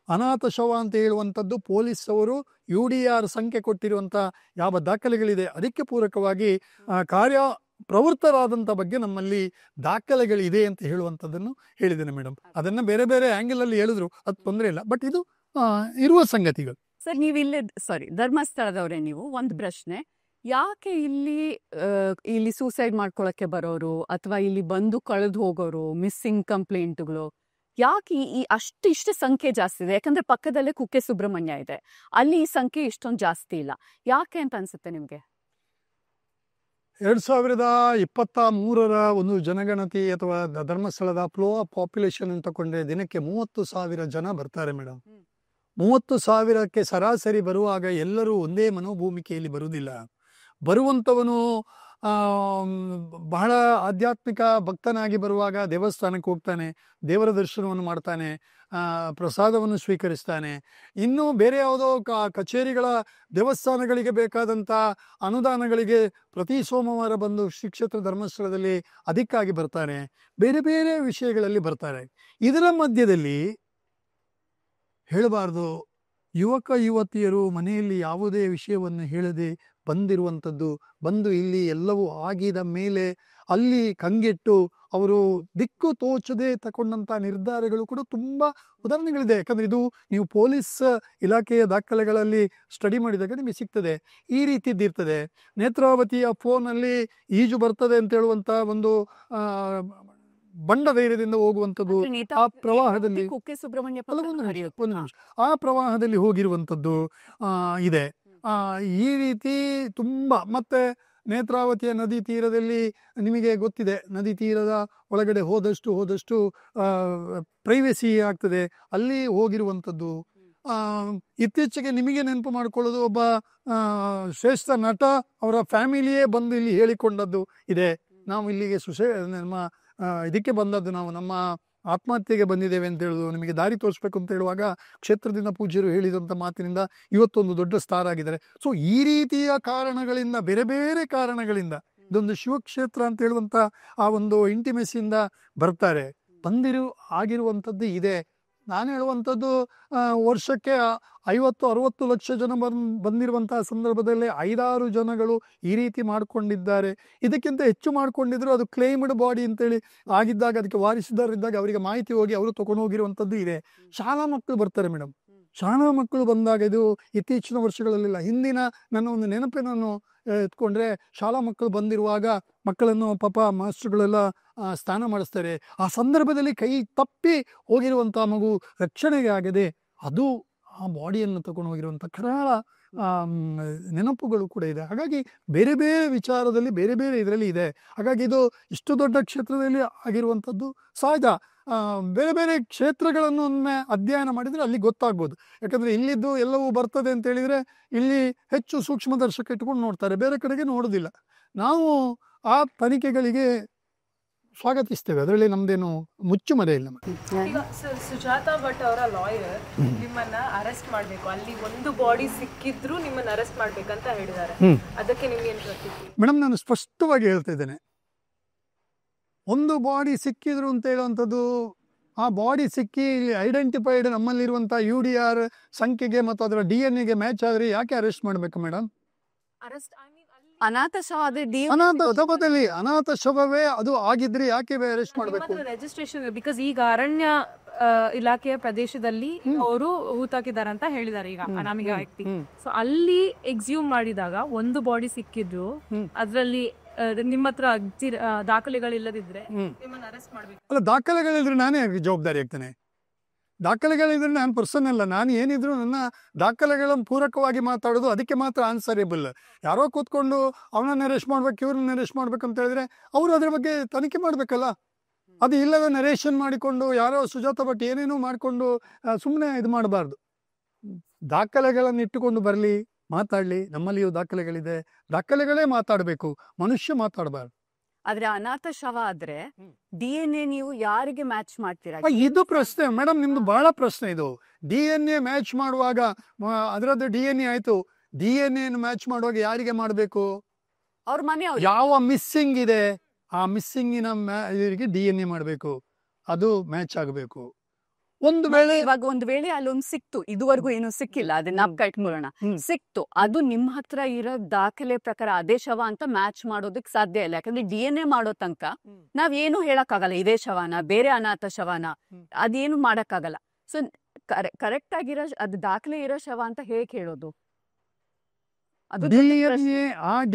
ಅನಾಥ ಶವ ಅಂತ ಹೇಳುವಂಥದ್ದು ಪೊಲೀಸ್ ಅವರು UDR ಸಂಖ್ಯೆ ಕೊಟ್ಟಿರುವಂಥ ಯಾವ ದಾಖಲೆಗಳಿದೆ ಅದಕ್ಕೆ ಪೂರಕವಾಗಿ ಕಾರ್ಯ ಪ್ರವೃತ್ತರಾದಂಥ ಬಗ್ಗೆ ನಮ್ಮಲ್ಲಿ ದಾಖಲೆಗಳಿದೆ ಅಂತ ಹೇಳುವಂಥದ್ದನ್ನು ಹೇಳಿದ್ದೇನೆ ಮೇಡಮ್. ಅದನ್ನು ಬೇರೆ ಬೇರೆ ಆ್ಯಂಗಲ್ ಅಲ್ಲಿ ಹೇಳಿದ್ರು ಅದು ತೊಂದರೆ ಇಲ್ಲ, ಬಟ್ ಇದು ಇರುವ ಸಂಗತಿಗಳು. ಸರ್, ನೀವು ಧರ್ಮಸ್ಥಳದವರೇ, ನೀವು ಒಂದು ಪ್ರಶ್ನೆ, ಯಾಕೆ ಇಲ್ಲಿ ಸೂಸೈಡ್ ಮಾಡ್ಕೊಳಕ್ಕೆ ಬರೋರು ಅಥವಾ ಇಲ್ಲಿ ಬಂದು ಕಳೆದು ಹೋಗೋರು, ಮಿಸ್ಸಿಂಗ್ ಕಂಪ್ಲೇಂಟ್ಗಳು ಯಾಕೆ ಇಷ್ಟು ಸಂಖ್ಯೆ ಜಾಸ್ತಿ ಇದೆ? ಯಾಕಂದ್ರೆ ಪಕ್ಕದಲ್ಲೇ ಕುಕ್ಕೆ ಸುಬ್ರಹ್ಮಣ್ಯ ಇದೆ, ಅಲ್ಲಿ ಈ ಸಂಖ್ಯೆ ಇಷ್ಟೊಂದು ಜಾಸ್ತಿ ಇಲ್ಲ, ಯಾಕೆ ಅಂತ ಅನ್ಸುತ್ತೆ ನಿಮ್ಗೆ? 2023ರ ಒಂದು ಜನಗಣತಿ ಅಥವಾ ಧರ್ಮಸ್ಥಳದ ಫ್ಲೋ ಆಫ್ ಪಾಪ್ಯುಲೇಷನ್ ಅಂತ ತಗೊಂಡ್ರೆ ದಿನಕ್ಕೆ 30,000 ಜನ ಬರ್ತಾರೆ ಮೇಡಮ್. 30,000ಕ್ಕೆ ಸರಾಸರಿ ಬರುವಾಗ ಎಲ್ಲರೂ ಒಂದೇ ಮನೋಭೂಮಿಕೆಯಲ್ಲಿ ಬರುವುದಿಲ್ಲ. ಬರುವಂಥವನು ಬಹಳ ಆಧ್ಯಾತ್ಮಿಕ ಭಕ್ತನಾಗಿ ಬರುವಾಗ ದೇವಸ್ಥಾನಕ್ಕೆ ಹೋಗ್ತಾನೆ, ದೇವರ ದರ್ಶನವನ್ನು ಮಾಡ್ತಾನೆ, ಪ್ರಸಾದವನ್ನು ಸ್ವೀಕರಿಸ್ತಾನೆ. ಇನ್ನು ಬೇರೆ ಯಾವುದೋ ಕಚೇರಿಗಳ ದೇವಸ್ಥಾನಗಳಿಗೆ ಬೇಕಾದಂಥ ಅನುದಾನಗಳಿಗೆ ಪ್ರತಿ ಸೋಮವಾರ ಬಂದು ಶ್ರೀ ಕ್ಷೇತ್ರ ಧರ್ಮಸ್ಥಳದಲ್ಲಿ ಅದಕ್ಕಾಗಿ ಬರ್ತಾನೆ, ಬೇರೆ ಬೇರೆ ವಿಷಯಗಳಲ್ಲಿ ಬರ್ತಾರೆ. ಇದರ ಮಧ್ಯದಲ್ಲಿ ಹೇಳಬಾರ್ದು, ಯುವಕ ಯುವತಿಯರು ಮನೆಯಲ್ಲಿ ಯಾವುದೇ ವಿಷಯವನ್ನು ಹೇಳದೆ ಬಂದಿರುವಂಥದ್ದು, ಬಂದು ಇಲ್ಲಿ ಎಲ್ಲವೂ ಆಗಿದ ಮೇಲೆ ಅಲ್ಲಿ ಕಂಗೆಟ್ಟು ಅವರು ದಿಕ್ಕು ತೋಚದೆ ತಗೊಂಡಂಥ ನಿರ್ಧಾರಗಳು ಕೂಡ ತುಂಬ ಉದಾಹರಣೆಗಳಿದೆ. ಯಾಕಂದರೆ ಇದು ನೀವು ಪೊಲೀಸ್ ಇಲಾಖೆಯ ದಾಖಲೆಗಳಲ್ಲಿ ಸ್ಟಡಿ ಮಾಡಿದಾಗ ನಿಮಗೆ ಸಿಗ್ತದೆ. ಈ ರೀತಿದ್ದಿರ್ತದೆ. ನೇತ್ರಾವತಿಯ ಫೋನಲ್ಲಿ ಈಜು ಬರ್ತದೆ ಅಂತ ಹೇಳುವಂಥ ಒಂದು ಬಂಡ ಧೈರ್ಯದಿಂದ ಹೋಗುವಂಥದ್ದು, ಆ ಪ್ರವಾಹದಲ್ಲಿ ಆ ಪ್ರವಾಹದಲ್ಲಿ ಹೋಗಿರುವಂಥದ್ದು ಇದೆ. ಈ ರೀತಿ ತುಂಬ. ಮತ್ತೆ ನೇತ್ರಾವತಿಯ ನದಿ ತೀರದಲ್ಲಿ ನಿಮಗೆ ಗೊತ್ತಿದೆ, ನದಿ ತೀರದ ಒಳಗಡೆ ಹೋದಷ್ಟು ಪ್ರೈವೇಸಿ ಆಗ್ತದೆ, ಅಲ್ಲಿ ಹೋಗಿರುವಂಥದ್ದು. ಇತ್ತೀಚೆಗೆ ನಿಮಗೆ ನೆನಪು ಮಾಡಿಕೊಳ್ಳೋದು, ಒಬ್ಬ ಶ್ರೇಷ್ಠ ನಟ ಅವರ ಫ್ಯಾಮಿಲಿಯೇ ಬಂದು ಇಲ್ಲಿ ಹೇಳಿಕೊಂಡದ್ದು ಇದೆ, ನಾವು ಇಲ್ಲಿಗೆ ನಮ್ಮ ಇದಕ್ಕೆ ಬಂದದ್ದು, ನಾವು ನಮ್ಮ ಆತ್ಮಹತ್ಯೆಗೆ ಬಂದಿದ್ದೇವೆ ಅಂತ ಹೇಳುದು, ನಿಮಗೆ ದಾರಿ ತೋರಿಸ್ಬೇಕು ಅಂತ ಹೇಳುವಾಗ ಕ್ಷೇತ್ರದಿಂದ ಪೂಜ್ಯರು ಹೇಳಿದಂಥ ಮಾತಿನಿಂದ ಇವತ್ತೊಂದು ದೊಡ್ಡ ಸ್ಟಾರ್ ಆಗಿದ್ದಾರೆ. ಸೊ ಈ ರೀತಿಯ ಕಾರಣಗಳಿಂದ, ಬೇರೆ ಬೇರೆ ಕಾರಣಗಳಿಂದ, ಇದೊಂದು ಶಿವಕ್ಷೇತ್ರ ಅಂತ ಹೇಳುವಂಥ ಆ ಒಂದು ಇಂಟಿಮೆಸಿಯಿಂದ ಬರ್ತಾರೆ, ಆಗಿರುವಂಥದ್ದು ಇದೆ. ನಾನು ಹೇಳುವಂಥದ್ದು, ವರ್ಷಕ್ಕೆ 50-60 ಲಕ್ಷ ಜನ ಬಂದಿರುವಂತಹ ಸಂದರ್ಭದಲ್ಲಿ 5-6 ಜನಗಳು ಈ ರೀತಿ ಮಾಡ್ಕೊಂಡಿದ್ದಾರೆ. ಇದಕ್ಕಿಂತ ಹೆಚ್ಚು ಮಾಡ್ಕೊಂಡಿದ್ರು ಅದು ಕ್ಲೇಮ್ಡ್ ಬಾಡಿ ಅಂತೇಳಿ ಆಗಿದ್ದಾಗ, ಅದಕ್ಕೆ ವಾರಿಸಿದಾರಿದ್ದಾಗ ಅವರಿಗೆ ಮಾಹಿತಿ ಹೋಗಿ ಅವರು ತಗೊಂಡು ಹೋಗಿರುವಂಥದ್ದು ಇದೆ. ಶಾಲಾ ಮಕ್ಕಳು ಬರ್ತಾರೆ ಮೇಡಮ್. ಶಾಲಾ ಮಕ್ಕಳು ಬಂದಾಗ, ಇದು ಇತ್ತೀಚಿನ ವರ್ಷಗಳಲ್ಲಿಲ್ಲ, ಹಿಂದಿನ ನನ್ನ ಒಂದು ನೆನಪಿನನ್ನು ಎತ್ಕೊಂಡ್ರೆ, ಶಾಲಾ ಮಕ್ಕಳು ಬಂದಿರುವಾಗ ಮಕ್ಕಳನ್ನು ಪಾಪ ಮಾಸ್ಟರ್ಗಳೆಲ್ಲ ಸ್ನಾನ ಮಾಡಿಸ್ತಾರೆ. ಆ ಸಂದರ್ಭದಲ್ಲಿ ಕೈ ತಪ್ಪಿ ಹೋಗಿರುವಂಥ ಮಗು ರಕ್ಷಣೆಗೆ ಆಗದೆ ಅದು ಆ ಬಾಡಿಯನ್ನು ತಗೊಂಡು ಹೋಗಿರುವಂಥ ಕರಾಳ ನೆನಪುಗಳು ಕೂಡ ಇದೆ. ಹಾಗಾಗಿ ಬೇರೆ ಬೇರೆ ವಿಚಾರದಲ್ಲಿ ಬೇರೆ ಬೇರೆ ಇದರಲ್ಲಿ ಇದೆ. ಹಾಗಾಗಿ ಇದು ಇಷ್ಟು ದೊಡ್ಡ ಕ್ಷೇತ್ರದಲ್ಲಿ ಆಗಿರುವಂಥದ್ದು ಸಹಜ. ಬೇರೆ ಬೇರೆ ಕ್ಷೇತ್ರಗಳನ್ನು ಒಮ್ಮೆ ಅಧ್ಯಯನ ಮಾಡಿದರೆ ಅಲ್ಲಿ ಗೊತ್ತಾಗ್ಬೋದು. ಯಾಕಂದರೆ ಇಲ್ಲಿದ್ದು ಎಲ್ಲವೂ ಬರ್ತದೆ ಅಂತ ಹೇಳಿದರೆ ಇಲ್ಲಿ ಹೆಚ್ಚು ಸೂಕ್ಷ್ಮದರ್ಶಕ ಇಟ್ಕೊಂಡು ನೋಡ್ತಾರೆ, ಬೇರೆ ಕಡೆಗೆ ನೋಡೋದಿಲ್ಲ. ನಾವು ಆ ತನಿಖೆಗಳಿಗೆ ಸ್ವಾಗತಿಸ್ತೇವೆ, ಅದರಲ್ಲಿ ನಮ್ದೇನು ಮುಚ್ಚುಮರೆ ಇಲ್ಲ. ಈಗ ಸುಜಾತಾ ಭಟ್ ಅವರ ಲಾಯರ್ ನಿಮ್ಮನ್ನ ಅರೆಸ್ಟ್ ಮಾಡಬೇಕು, ಅಲ್ಲಿ ಒಂದು ಬಾಡಿ ಸಿಕ್ಕಿದ್ರು ನಿಮ್ಮನ್ನ ಅರೆಸ್ಟ್ ಮಾಡ್ಬೇಕಂತ ಹೇಳಿದ್ದಾರೆ. ಅದಕ್ಕೆ ನಿಮ್ಗೆ ಏನು ಪ್ರತಿಕ್ರಿಯೆ? ಮೇಡಮ್, ನಾನು ಸ್ಪಷ್ಟವಾಗಿ ಹೇಳ್ತಾ ಇದ್ದೇನೆ, ಒಂದು ಬಾಡಿ ಸಿಕ್ಕಿದ್ರು ಅಂತ ಹೇಳುವಂಥದ್ದು, ಆ ಬಾಡಿ ಸಿಕ್ಕಿ ಐಡೆಂಟಿಫೈಡ್ ನಮ್ಮಲ್ಲಿರುವಂಥ UDR ಸಂಖ್ಯೆಗೆ ಮತ್ತು ಅದರ DNA ಮ್ಯಾಚ್ ಆದರೆ ಯಾಕೆ ಅರೆಸ್ಟ್ ಮಾಡಬೇಕು ಮೇಡಮ್? ಅರೆಸ್ಟ್ ಅನಾಥ ಶವ ಅನಾಥ ಶವವೇ ಅದು ಆಗಿದ್ರೆ ಯಾಕೆ ಅರೆಸ್ಟ್ ಮಾಡಬೇಕು? ರಿಜಿಸ್ಟ್ರೇಷನ್ ಬಿಕಾಸ್ ಈಗ ಅರಣ್ಯ ಇಲಾಖೆಯ ಪ್ರದೇಶದಲ್ಲಿ ಅವರು ಹೂತಾಕಿದ್ದಾರೆ ಅಂತ ಹೇಳಿದ್ದಾರೆ ಈಗ ಅನಾಮಿಕ ವ್ಯಕ್ತಿ. ಸೊ ಅಲ್ಲಿ ಎಕ್ಸ್ಯೂಮ್ ಮಾಡಿದಾಗ ಒಂದು ಬಾಡಿ ಸಿಕ್ಕಿದ್ರು ಅದರಲ್ಲಿ ನಿಮ್ಮ ಹತ್ರ ದಾಖಲೆಗಳಿಲ್ಲದಿದ್ರೆ ನಿಮ್ಮನ್ನ ಅರೆಸ್ಟ್ ಮಾಡಬೇಕು. ಅಲ್ಲ, ದಾಖಲೆಗಳಿದ್ರೆ ನಾನೇ ಜವಾಬ್ದಾರಿ ಆಗ್ತೇನೆ. ದಾಖಲೆಗಳಿದ್ರೆ ನಾನು ಪರ್ಸನ್ ಅಲ್ಲ, ನಾನು ಏನಿದ್ರು ನನ್ನ ದಾಖಲೆಗಳನ್ನು ಪೂರಕವಾಗಿ ಮಾತಾಡೋದು, ಅದಕ್ಕೆ ಮಾತ್ರ ಆನ್ಸರೇಬಲ್. ಯಾರೋ ಕೂತ್ಕೊಂಡು ಅವನನ್ನ ಅರೆಸ್ಟ್ ಮಾಡ್ಬೇಕು, ಇವ್ರನ್ನ ಅರೆಸ್ಟ್ ಮಾಡ್ಬೇಕು ಅಂತ ಹೇಳಿದ್ರೆ ಅವರು ಅದ್ರ ಬಗ್ಗೆ ತನಿಖೆ ಮಾಡ್ಬೇಕಲ್ಲ. ಅದು ಇಲ್ಲವೇ ನರೇಷನ್ ಮಾಡಿಕೊಂಡು ಯಾರೋ ಸುಜಾತಾ ಭಟ್ ಏನೇನೋ ಮಾಡಿಕೊಂಡು ಸುಮ್ಮನೆ ಇದು ಮಾಡಬಾರ್ದು. ದಾಖಲೆಗಳನ್ನು ಇಟ್ಟುಕೊಂಡು ಬರಲಿ, ಮಾತಾಡಲಿ. ನಮ್ಮಲ್ಲಿಯೂ ದಾಖಲೆಗಳಿದೆ, ದಾಖಲೆಗಳೇ ಮಾತಾಡಬೇಕು, ಮನುಷ್ಯ ಮಾತಾಡಬಾರ್ದು. ಆದ್ರೆ ಅನಾಥ ಶವ ಆದ್ರೆ DNA ನೀವು ಯಾರಿಗೆ ಮ್ಯಾಚ್ ಮಾಡ್ತೀರಾ? ಇದು ಪ್ರಶ್ನೆ ಮೇಡಮ್, ನಿಮ್ದು ಬಹಳ ಪ್ರಶ್ನೆ ಇದು. DNA ಮ್ಯಾಚ್ ಮಾಡುವಾಗ ಅದರದ್ದು DNA ಆಯ್ತು, DNA ಮ್ಯಾಚ್ ಮಾಡುವಾಗ ಯಾರಿಗೆ ಮಾಡಬೇಕು? ಅವ್ರ ಮನೆಯವ್ರು. ಯಾವ ಮಿಸ್ಸಿಂಗ್ ಇದೆ ಆ ಮಿಸ್ಸಿಂಗಿನ ಇವರಿಗೆ DNA ಮಾಡಬೇಕು, ಅದು ಮ್ಯಾಚ್ ಆಗಬೇಕು. ಒಂದು ವೇಳೆ ಅಲ್ಲೊಂದು ಸಿಕ್ತು, ಇದುವರೆಗೂ ಏನು ಸಿಕ್ಕಿಲ್ಲ, ಅದನ್ನ ನಾಪ್ಕ ಇಟ್ಕೊಳ್ಳೋಣ, ಸಿಕ್ತು, ಅದು ನಿಮ್ ಹತ್ರ ಇರೋ ದಾಖಲೆ ಪ್ರಕಾರ ಅದೇ ಶವ ಅಂತ ಮ್ಯಾಚ್ ಮಾಡೋದಕ್ ಸಾಧ್ಯ ಇಲ್ಲ. ಯಾಕಂದ್ರೆ DNA ಮಾಡೋ ತನಕ ನಾವ್ ಏನು ಹೇಳಕ್ಕಾಗಲ್ಲ, ಇದೇ ಶವನ ಬೇರೆ ಅನಾಥ ಶವನ ಅದೇನು ಮಾಡಕ್ಕಾಗಲ್ಲ. ಸೊ ಕರೆಕ್ಟ್ ಆಗಿರೋ ಅದು ದಾಖಲೆ ಇರೋ ಶವ ಅಂತ ಹೇಗೆ ಹೇಳೋದು? ಅದು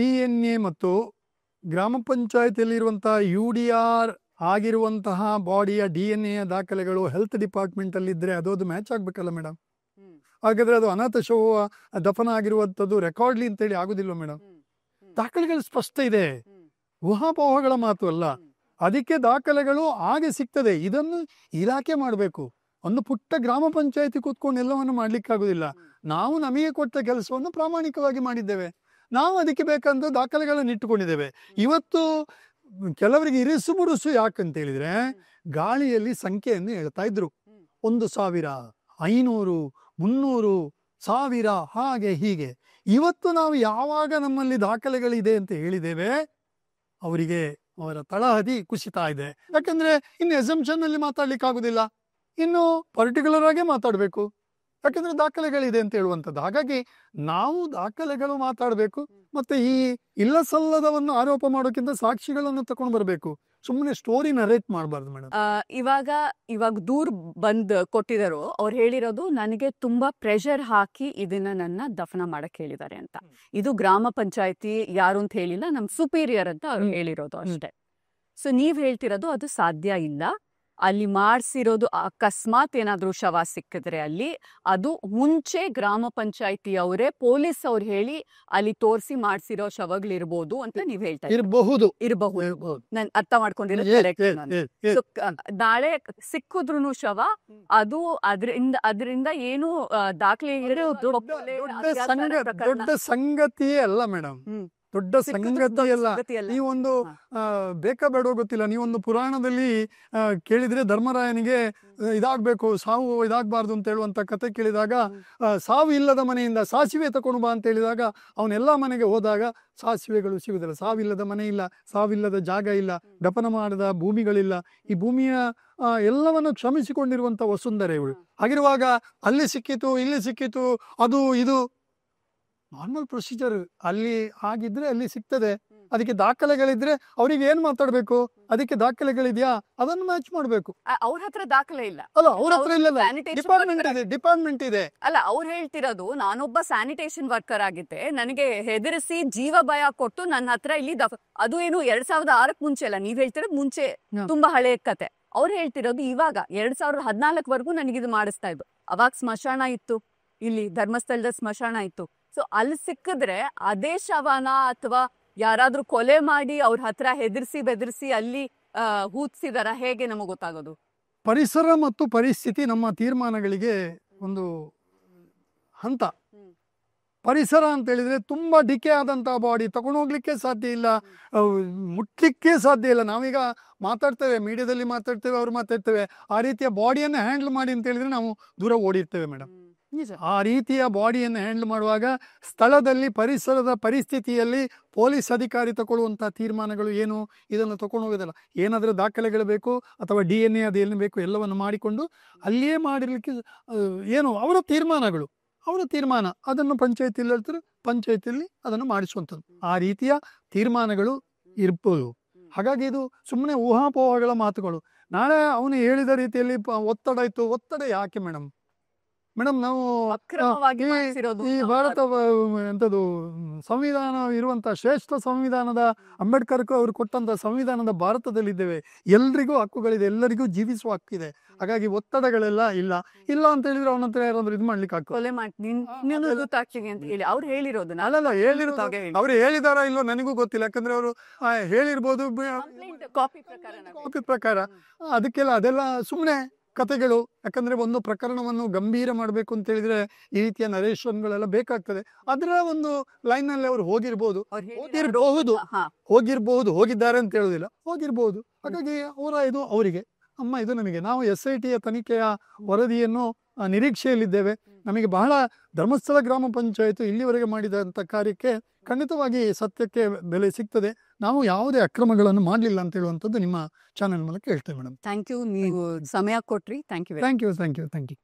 DNA ಮತ್ತು ಗ್ರಾಮ ಪಂಚಾಯತಿಯಲ್ಲಿರುವಂತಹ UDR ಆಗಿರುವಂತಹ ಬಾಡಿಯ DNA ದಾಖಲೆಗಳು ಹೆಲ್ತ್ ಡಿಪಾರ್ಟ್ಮೆಂಟ್ ಅಲ್ಲಿ ಇದ್ರೆ ಅದು ಮ್ಯಾಚ್ ಆಗ್ಬೇಕಲ್ಲ ಮೇಡಮ್. ಹಾಗಾದ್ರೆ ಅದು ಅನಾಥ ಶವ ದಫನ ಆಗಿರುವಂತದ್ದು ರೆಕಾರ್ಡ್ಲಿ ಅಂತೇಳಿ ಆಗುದಿಲ್ಲ ಮೇಡಮ್. ದಾಖಲೆಗಳು ಸ್ಪಷ್ಟ ಇದೆ, ಊಹಾಪೋಹಗಳ ಮಾತು ಅಲ್ಲ. ಅದಕ್ಕೆ ದಾಖಲೆಗಳು ಹಾಗೆ ಸಿಗ್ತದೆ. ಇದನ್ನು ಇಲಾಖೆ ಮಾಡಬೇಕು. ಒಂದು ಪುಟ್ಟ ಗ್ರಾಮ ಪಂಚಾಯತಿ ಕೂತ್ಕೊಂಡು ಎಲ್ಲವನ್ನು ಮಾಡ್ಲಿಕ್ಕಾಗುದಿಲ್ಲ. ನಾವು ನಮಗೆ ಕೊಟ್ಟ ಕೆಲಸವನ್ನು ಪ್ರಾಮಾಣಿಕವಾಗಿ ಮಾಡಿದ್ದೇವೆ, ನಾವು ಅದಕ್ಕೆ ಬೇಕಂತ ದಾಖಲೆಗಳನ್ನು ಇಟ್ಟುಕೊಂಡಿದ್ದೇವೆ. ಇವತ್ತು ಕೆಲವರಿಗೆ ಇರಿಸು ಮುರುಸು ಯಾಕಂತ ಹೇಳಿದ್ರೆ ಗಾಳಿಯಲ್ಲಿ ಸಂಖ್ಯೆಯನ್ನು ಹೇಳ್ತಾ ಇದ್ರು, 1,000, 500, 300, 1000 ಹಾಗೆ ಹೀಗೆ. ಇವತ್ತು ನಾವು ಯಾವಾಗ ನಮ್ಮಲ್ಲಿ ದಾಖಲೆಗಳಿದೆ ಅಂತ ಹೇಳಿದ್ದೇವೆ, ಅವರಿಗೆ ಅವರ ತಳಹದಿ ಕುಸಿತಾ ಇದೆ. ಯಾಕಂದ್ರೆ ಇನ್ನು ಎಸಂಪ್ಷನ್ ಅಲ್ಲಿ ಮಾತಾಡ್ಲಿಕ್ಕೆ ಆಗುದಿಲ್ಲ, ಇನ್ನು ಪರ್ಟಿಕ್ಯುಲರ್ ಆಗಿ ಮಾತಾಡ್ಬೇಕು, ಯಾಕಂದ್ರೆ ದಾಖಲೆಗಳಿದೆ ಅಂತ ಹೇಳುವಂಥದ್ದು. ಹಾಗಾಗಿ ನಾವು ದಾಖಲೆಗಳು ಮಾತಾಡಬೇಕು, ಮತ್ತೆ ಈ ಇಲ್ಲ ಸಲ್ಲದವನ್ನು ಆರೋಪ ಮಾಡೋಕ್ಕಿಂತ ಸಾಕ್ಷಿಗಳನ್ನು ತಕೊಂಡು ಬರಬೇಕು. ಸುಮ್ಮನೆ ಸ್ಟೋರಿ ನರೇಟ್ ಮಾಡಬಾರ್ದು ಮೇಡಮ್. ಇವಾಗ ದೂರ್ ಬಂದ್ ಕೊಟ್ಟಿದಾರೋ ಅವ್ರು ಹೇಳಿರೋದು, ನನಗೆ ತುಂಬಾ ಪ್ರೆಷರ್ ಹಾಕಿ ಇದನ್ನ ನನ್ನ ದಫನ ಮಾಡಕ್ ಹೇಳಿದ್ದಾರೆ ಅಂತ. ಇದು ಗ್ರಾಮ ಪಂಚಾಯತಿ ಯಾರು ಅಂತ ಹೇಳಿಲ್ಲ, ನಮ್ ಸುಪೀರಿಯರ್ ಅಂತ ಅವ್ರು ಹೇಳಿರೋದು ಅಷ್ಟೇ. ಸೊ ನೀವ್ ಹೇಳ್ತಿರೋದು ಅದು ಸಾಧ್ಯ ಇಲ್ಲ, ಅಲ್ಲಿ ಮಾಡಿಸಿರೋದು ಅಕಸ್ಮಾತ್ ಏನಾದ್ರೂ ಶವ ಸಿಕ್ಕಿದ್ರೆ ಅಲ್ಲಿ ಅದು ಮುಂಚೆ ಗ್ರಾಮ ಪಂಚಾಯತಿಯವರೇ ಪೊಲೀಸ್ ಅವ್ರು ಹೇಳಿ ಅಲ್ಲಿ ತೋರಿಸಿ ಮಾಡಿಸಿರೋ ಶವಗಳಿರ್ಬೋದು ಅಂತ ನೀವ್ ಹೇಳ್ತಾ ಇರಬಹುದು. ನಾನು ಅರ್ಥ ಮಾಡ್ಕೊಂಡಿರೋದು. ನಾಳೆ ಸಿಕ್ಕಿದ್ರು ಶವ ಅದು ಅದರಿಂದ ಏನು ದಾಖಲೆ ದೊಡ್ಡ ಸಂಗತಿಯೇ ಅಲ್ಲ ಮೇಡಮ್, ದೊಡ್ಡ ಸಂಗತಿ ಅಲ್ಲ. ನೀವೊಂದು ಬೇಡ ಗೊತ್ತಿಲ್ಲ, ನೀವೊಂದು ಪುರಾಣದಲ್ಲಿ ಕೇಳಿದ್ರೆ ಧರ್ಮರಾಯನಿಗೆ ಇದಾಗ್ಬೇಕು, ಸಾವು ಇದಾಗಬಾರ್ದು ಅಂತ ಹೇಳುವಂತ ಕತೆ ಕೇಳಿದಾಗ, ಸಾವು ಇಲ್ಲದ ಮನೆಯಿಂದ ಸಾಸಿವೆ ತಕೊಂಡು ಬಾ ಅಂತ ಹೇಳಿದಾಗ ಅವನೆಲ್ಲಾ ಮನೆಗೆ ಹೋದಾಗ ಸಾಸಿವೆಗಳು ಸಿಗುದಿಲ್ಲ. ಸಾವಿಲ್ಲದ ಮನೆ ಇಲ್ಲ, ಸಾವಿಲ್ಲದ ಜಾಗ ಇಲ್ಲ, ದಫನ ಮಾಡದ ಭೂಮಿಗಳಿಲ್ಲ. ಈ ಭೂಮಿಯ ಎಲ್ಲವನ್ನು ಕ್ಷಮಿಸಿಕೊಂಡಿರುವಂತ ವಸುಂಧರೆ ಇವಳು. ಹಾಗಿರುವಾಗ ಅಲ್ಲಿ ಸಿಕ್ಕಿತು, ಇಲ್ಲಿ ಸಿಕ್ಕಿತು, ಅದು ಇದು ನಾರ್ಮಲ್ ಪ್ರೊಸೀಜರ್. ಅಲ್ಲಿ ಆಗಿದ್ರೆ ಅಲ್ಲಿ ಸಿಗ್ತದೆ. ಅದಕ್ಕೆ ದಾಖಲೆಗಳಿದ್ರೆ ಅವ್ರಿಗೆ ಏನ್ ಮಾತಾಡ್ಬೇಕು, ಅದಕ್ಕೆ ದಾಖಲೆಗಳಿದ್ಯಾ ಅದನ್ನು ಮ್ಯಾಚ್ ಮಾಡ್ಬೇಕು. ಅವ್ರ ಹತ್ರ ದಾಖಲೆ ಇಲ್ಲ ಅಲ್ಲ, ಅವ್ರ ಹತ್ರ ಇಲ್ಲ, ಡಿಪಾರ್ಟ್ಮೆಂಟ್ ಇದೆ ಅಲ್ಲ. ಅವ್ರು ಹೇಳ್ತಿರೋದು, ನಾನೊಬ್ಬ ಸ್ಯಾನಿಟೇಷನ್ ವರ್ಕರ್ ಆಗಿದ್ದೆ, ನನಗೆ ಹೆದರಿಸಿ ಜೀವ ಭಯ ಕೊಟ್ಟು ನನ್ನ ಹತ್ರ ಇಲ್ಲಿ ಅದು ಏನು 2006 ಮುಂಚೆ ಅಲ್ಲ, ನೀವ್ ಹೇಳ್ತಿರೋದು ಮುಂಚೆ, ತುಂಬಾ ಹಳೆ ಕತೆ. ಅವ್ರು ಹೇಳ್ತಿರೋದು ಇವಾಗ 2014 ನನಗಿದು ಮಾಡಿಸ್ತಾ ಇದ್ದು. ಅವಾಗ ಸ್ಮಶಾನ ಇತ್ತು, ಇಲ್ಲಿ ಧರ್ಮಸ್ಥಳದ ಸ್ಮಶಾನ ಇತ್ತು. ಸೊ ಅಲ್ಲಿ ಸಿಕ್ಕಿದ್ರೆ ಅದೇ ಶವನ ಅಥವಾ ಯಾರಾದ್ರೂ ಕೊಲೆ ಮಾಡಿ ಅವ್ರ ಹತ್ರ ಹೆದರ್ಸಿ ಬೆದರ್ಸಿ ಅಲ್ಲಿ ಹೂತ್ಸಿದಾರ, ಹೇಗೆ ನಮಗ್ ಗೊತ್ತಾಗೋದು? ಪರಿಸರ ಮತ್ತು ಪರಿಸ್ಥಿತಿ ನಮ್ಮ ತೀರ್ಮಾನಗಳಿಗೆ ಒಂದು ಹಂತ. ಪರಿಸರ ಅಂತ ಹೇಳಿದ್ರೆ ತುಂಬಾ ಡಿಕೆ ಆದಂತಹ ಬಾಡಿ ತಗೊಂಡು ಹೋಗ್ಲಿಕ್ಕೆ ಸಾಧ್ಯ ಇಲ್ಲ, ಮುಟ್ಲಿಕ್ಕೆ ಸಾಧ್ಯ ಇಲ್ಲ. ನಾವೀಗ ಮಾತಾಡ್ತೇವೆ, ಮೀಡಿಯಾದಲ್ಲಿ ಮಾತಾಡ್ತೇವೆ, ಅವ್ರು ಮಾತಾಡ್ತೇವೆ, ಆ ರೀತಿಯ ಬಾಡಿಯನ್ನು ಹ್ಯಾಂಡಲ್ ಮಾಡಿ ಅಂತ ಹೇಳಿದ್ರೆ ನಾವು ದೂರ ಓಡಿರ್ತೇವೆ ಮೇಡಮ್. ಆ ರೀತಿಯ ಬಾಡಿಯನ್ನು ಹ್ಯಾಂಡಲ್ ಮಾಡುವಾಗ ಸ್ಥಳದಲ್ಲಿ ಪರಿಸರದ ಪರಿಸ್ಥಿತಿಯಲ್ಲಿ ಪೊಲೀಸ್ ಅಧಿಕಾರಿ ತಗೊಳ್ಳುವಂಥ ತೀರ್ಮಾನಗಳು ಏನು, ಇದನ್ನು ತಗೊಂಡು ಹೋಗೋದಲ್ಲ. ಏನಾದರೂ ದಾಖಲೆಗಳು ಬೇಕು ಅಥವಾ DNA ಅದೇನು ಬೇಕು ಎಲ್ಲವನ್ನು ಮಾಡಿಕೊಂಡು ಅಲ್ಲಿಯೇ ಮಾಡಿರಲಿಕ್ಕೆ ಏನು ಅವರ ತೀರ್ಮಾನ ಅದನ್ನು ಪಂಚಾಯತಿಯಲ್ಲಿ ಹೇಳ್ತಾರೆ, ಪಂಚಾಯತಿಯಲ್ಲಿ ಅದನ್ನು ಮಾಡಿಸುವಂಥದ್ದು. ಆ ರೀತಿಯ ತೀರ್ಮಾನಗಳು ಇರ್ಬೋದು. ಹಾಗಾಗಿ ಇದು ಸುಮ್ಮನೆ ಊಹಾಪೋಹಗಳ ಮಾತುಗಳು. ನಾಳೆ ಅವನು ಹೇಳಿದ ರೀತಿಯಲ್ಲಿ ಒತ್ತಡ ಇತ್ತು. ಒತ್ತಡ ಯಾಕೆ ಮೇಡಮ್? ನಾವು ಅಕ್ರಮವಾಗಿ ಮಾಡಿಸಿರೋದು ಈ ಭಾರತ ಎಂಥದ್ದು ಸಂವಿಧಾನ ಇರುವಂಥ ಶ್ರೇಷ್ಠ ಸಂವಿಧಾನದ ಅಂಬೇಡ್ಕರ್ ಅವರು ಕೊಟ್ಟಂತ ಸಂವಿಧಾನದ ಭಾರತದಲ್ಲಿದ್ದೇವೆ. ಎಲ್ರಿಗೂ ಹಕ್ಕುಗಳಿದೆ, ಎಲ್ಲರಿಗೂ ಜೀವಿಸುವ ಹಕ್ಕಿದೆ. ಹಾಗಾಗಿ ಒತ್ತಡಗಳೆಲ್ಲ ಇಲ್ಲ ಅಂತ ಹೇಳಿದ್ರೆ ಅವನ ಹತ್ರ ಯಾರಾದ್ರೂ ಇದು ಮಾಡ್ಲಿಕ್ಕೆ ಆಗ್ತದೆ. ಕೊಲೆ ಮಾಡ್ತೀನಿ ಅಂತ ಹೇಳಿ ಅವ್ರು ಹೇಳಿರೋದು. ಅಲ್ಲಲ್ಲ, ಅವ್ರು ಹೇಳಿದಾರ ಇಲ್ಲೋ ನನಗೂ ಗೊತ್ತಿಲ್ಲ. ಯಾಕಂದ್ರೆ ಅವರು ಹೇಳಿರ್ಬೋದು ಕಾಪಿ ಪ್ರಕಾರ. ಅದಕ್ಕೆಲ್ಲ ಅದೆಲ್ಲ ಸುಮ್ಮನೆ ಕಥೆಗಳು. ಯಾಕಂದ್ರೆ ಒಂದು ಪ್ರಕರಣವನ್ನು ಗಂಭೀರ ಮಾಡಬೇಕು ಅಂತ ಹೇಳಿದ್ರೆ ಈ ರೀತಿಯ ನರೇಶನ್ಗಳೆಲ್ಲ ಬೇಕಾಗ್ತದೆ. ಅದರ ಒಂದು ಲೈನ್ ನಲ್ಲಿ ಅವರು ಹೋಗಿರ್ಬೋದು, ಹೋಗಿದ್ದಾರೆ ಅಂತ ಹೇಳುದಿಲ್ಲ, ಹೋಗಿರ್ಬೋದು. ಹಾಗಾಗಿ ಇದು ಅವರಿಗೆ, ಅಮ್ಮ ಇದು ನಮಗೆ. ನಾವು SIT ತನಿಖೆಯ ವರದಿಯನ್ನು ನಿರೀಕ್ಷೆಯಲ್ಲಿದ್ದೇವೆ. ನಮಗೆ ಬಹಳ ಧರ್ಮಸ್ಥಳ ಗ್ರಾಮ ಪಂಚಾಯತ್ ಇಲ್ಲಿವರೆಗೆ ಮಾಡಿದಂಥ ಕಾರ್ಯಕ್ಕೆ ಖಂಡಿತವಾಗಿ ಸತ್ಯಕ್ಕೆ ಬೆಲೆ ಸಿಗ್ತದೆ. ನಾವು ಯಾವುದೇ ಅಕ್ರಮಗಳನ್ನು ಮಾಡಲಿಲ್ಲ ಅಂತ ಹೇಳುವಂಥದ್ದು ನಿಮ್ಮ ಚಾನೆಲ್ ಮೂಲಕ ಹೇಳ್ತೇವೆ ಮೇಡಮ್. ಥ್ಯಾಂಕ್ ಯು, ನೀವು ಸಮಯ ಕೊಟ್ರಿ. Thank you.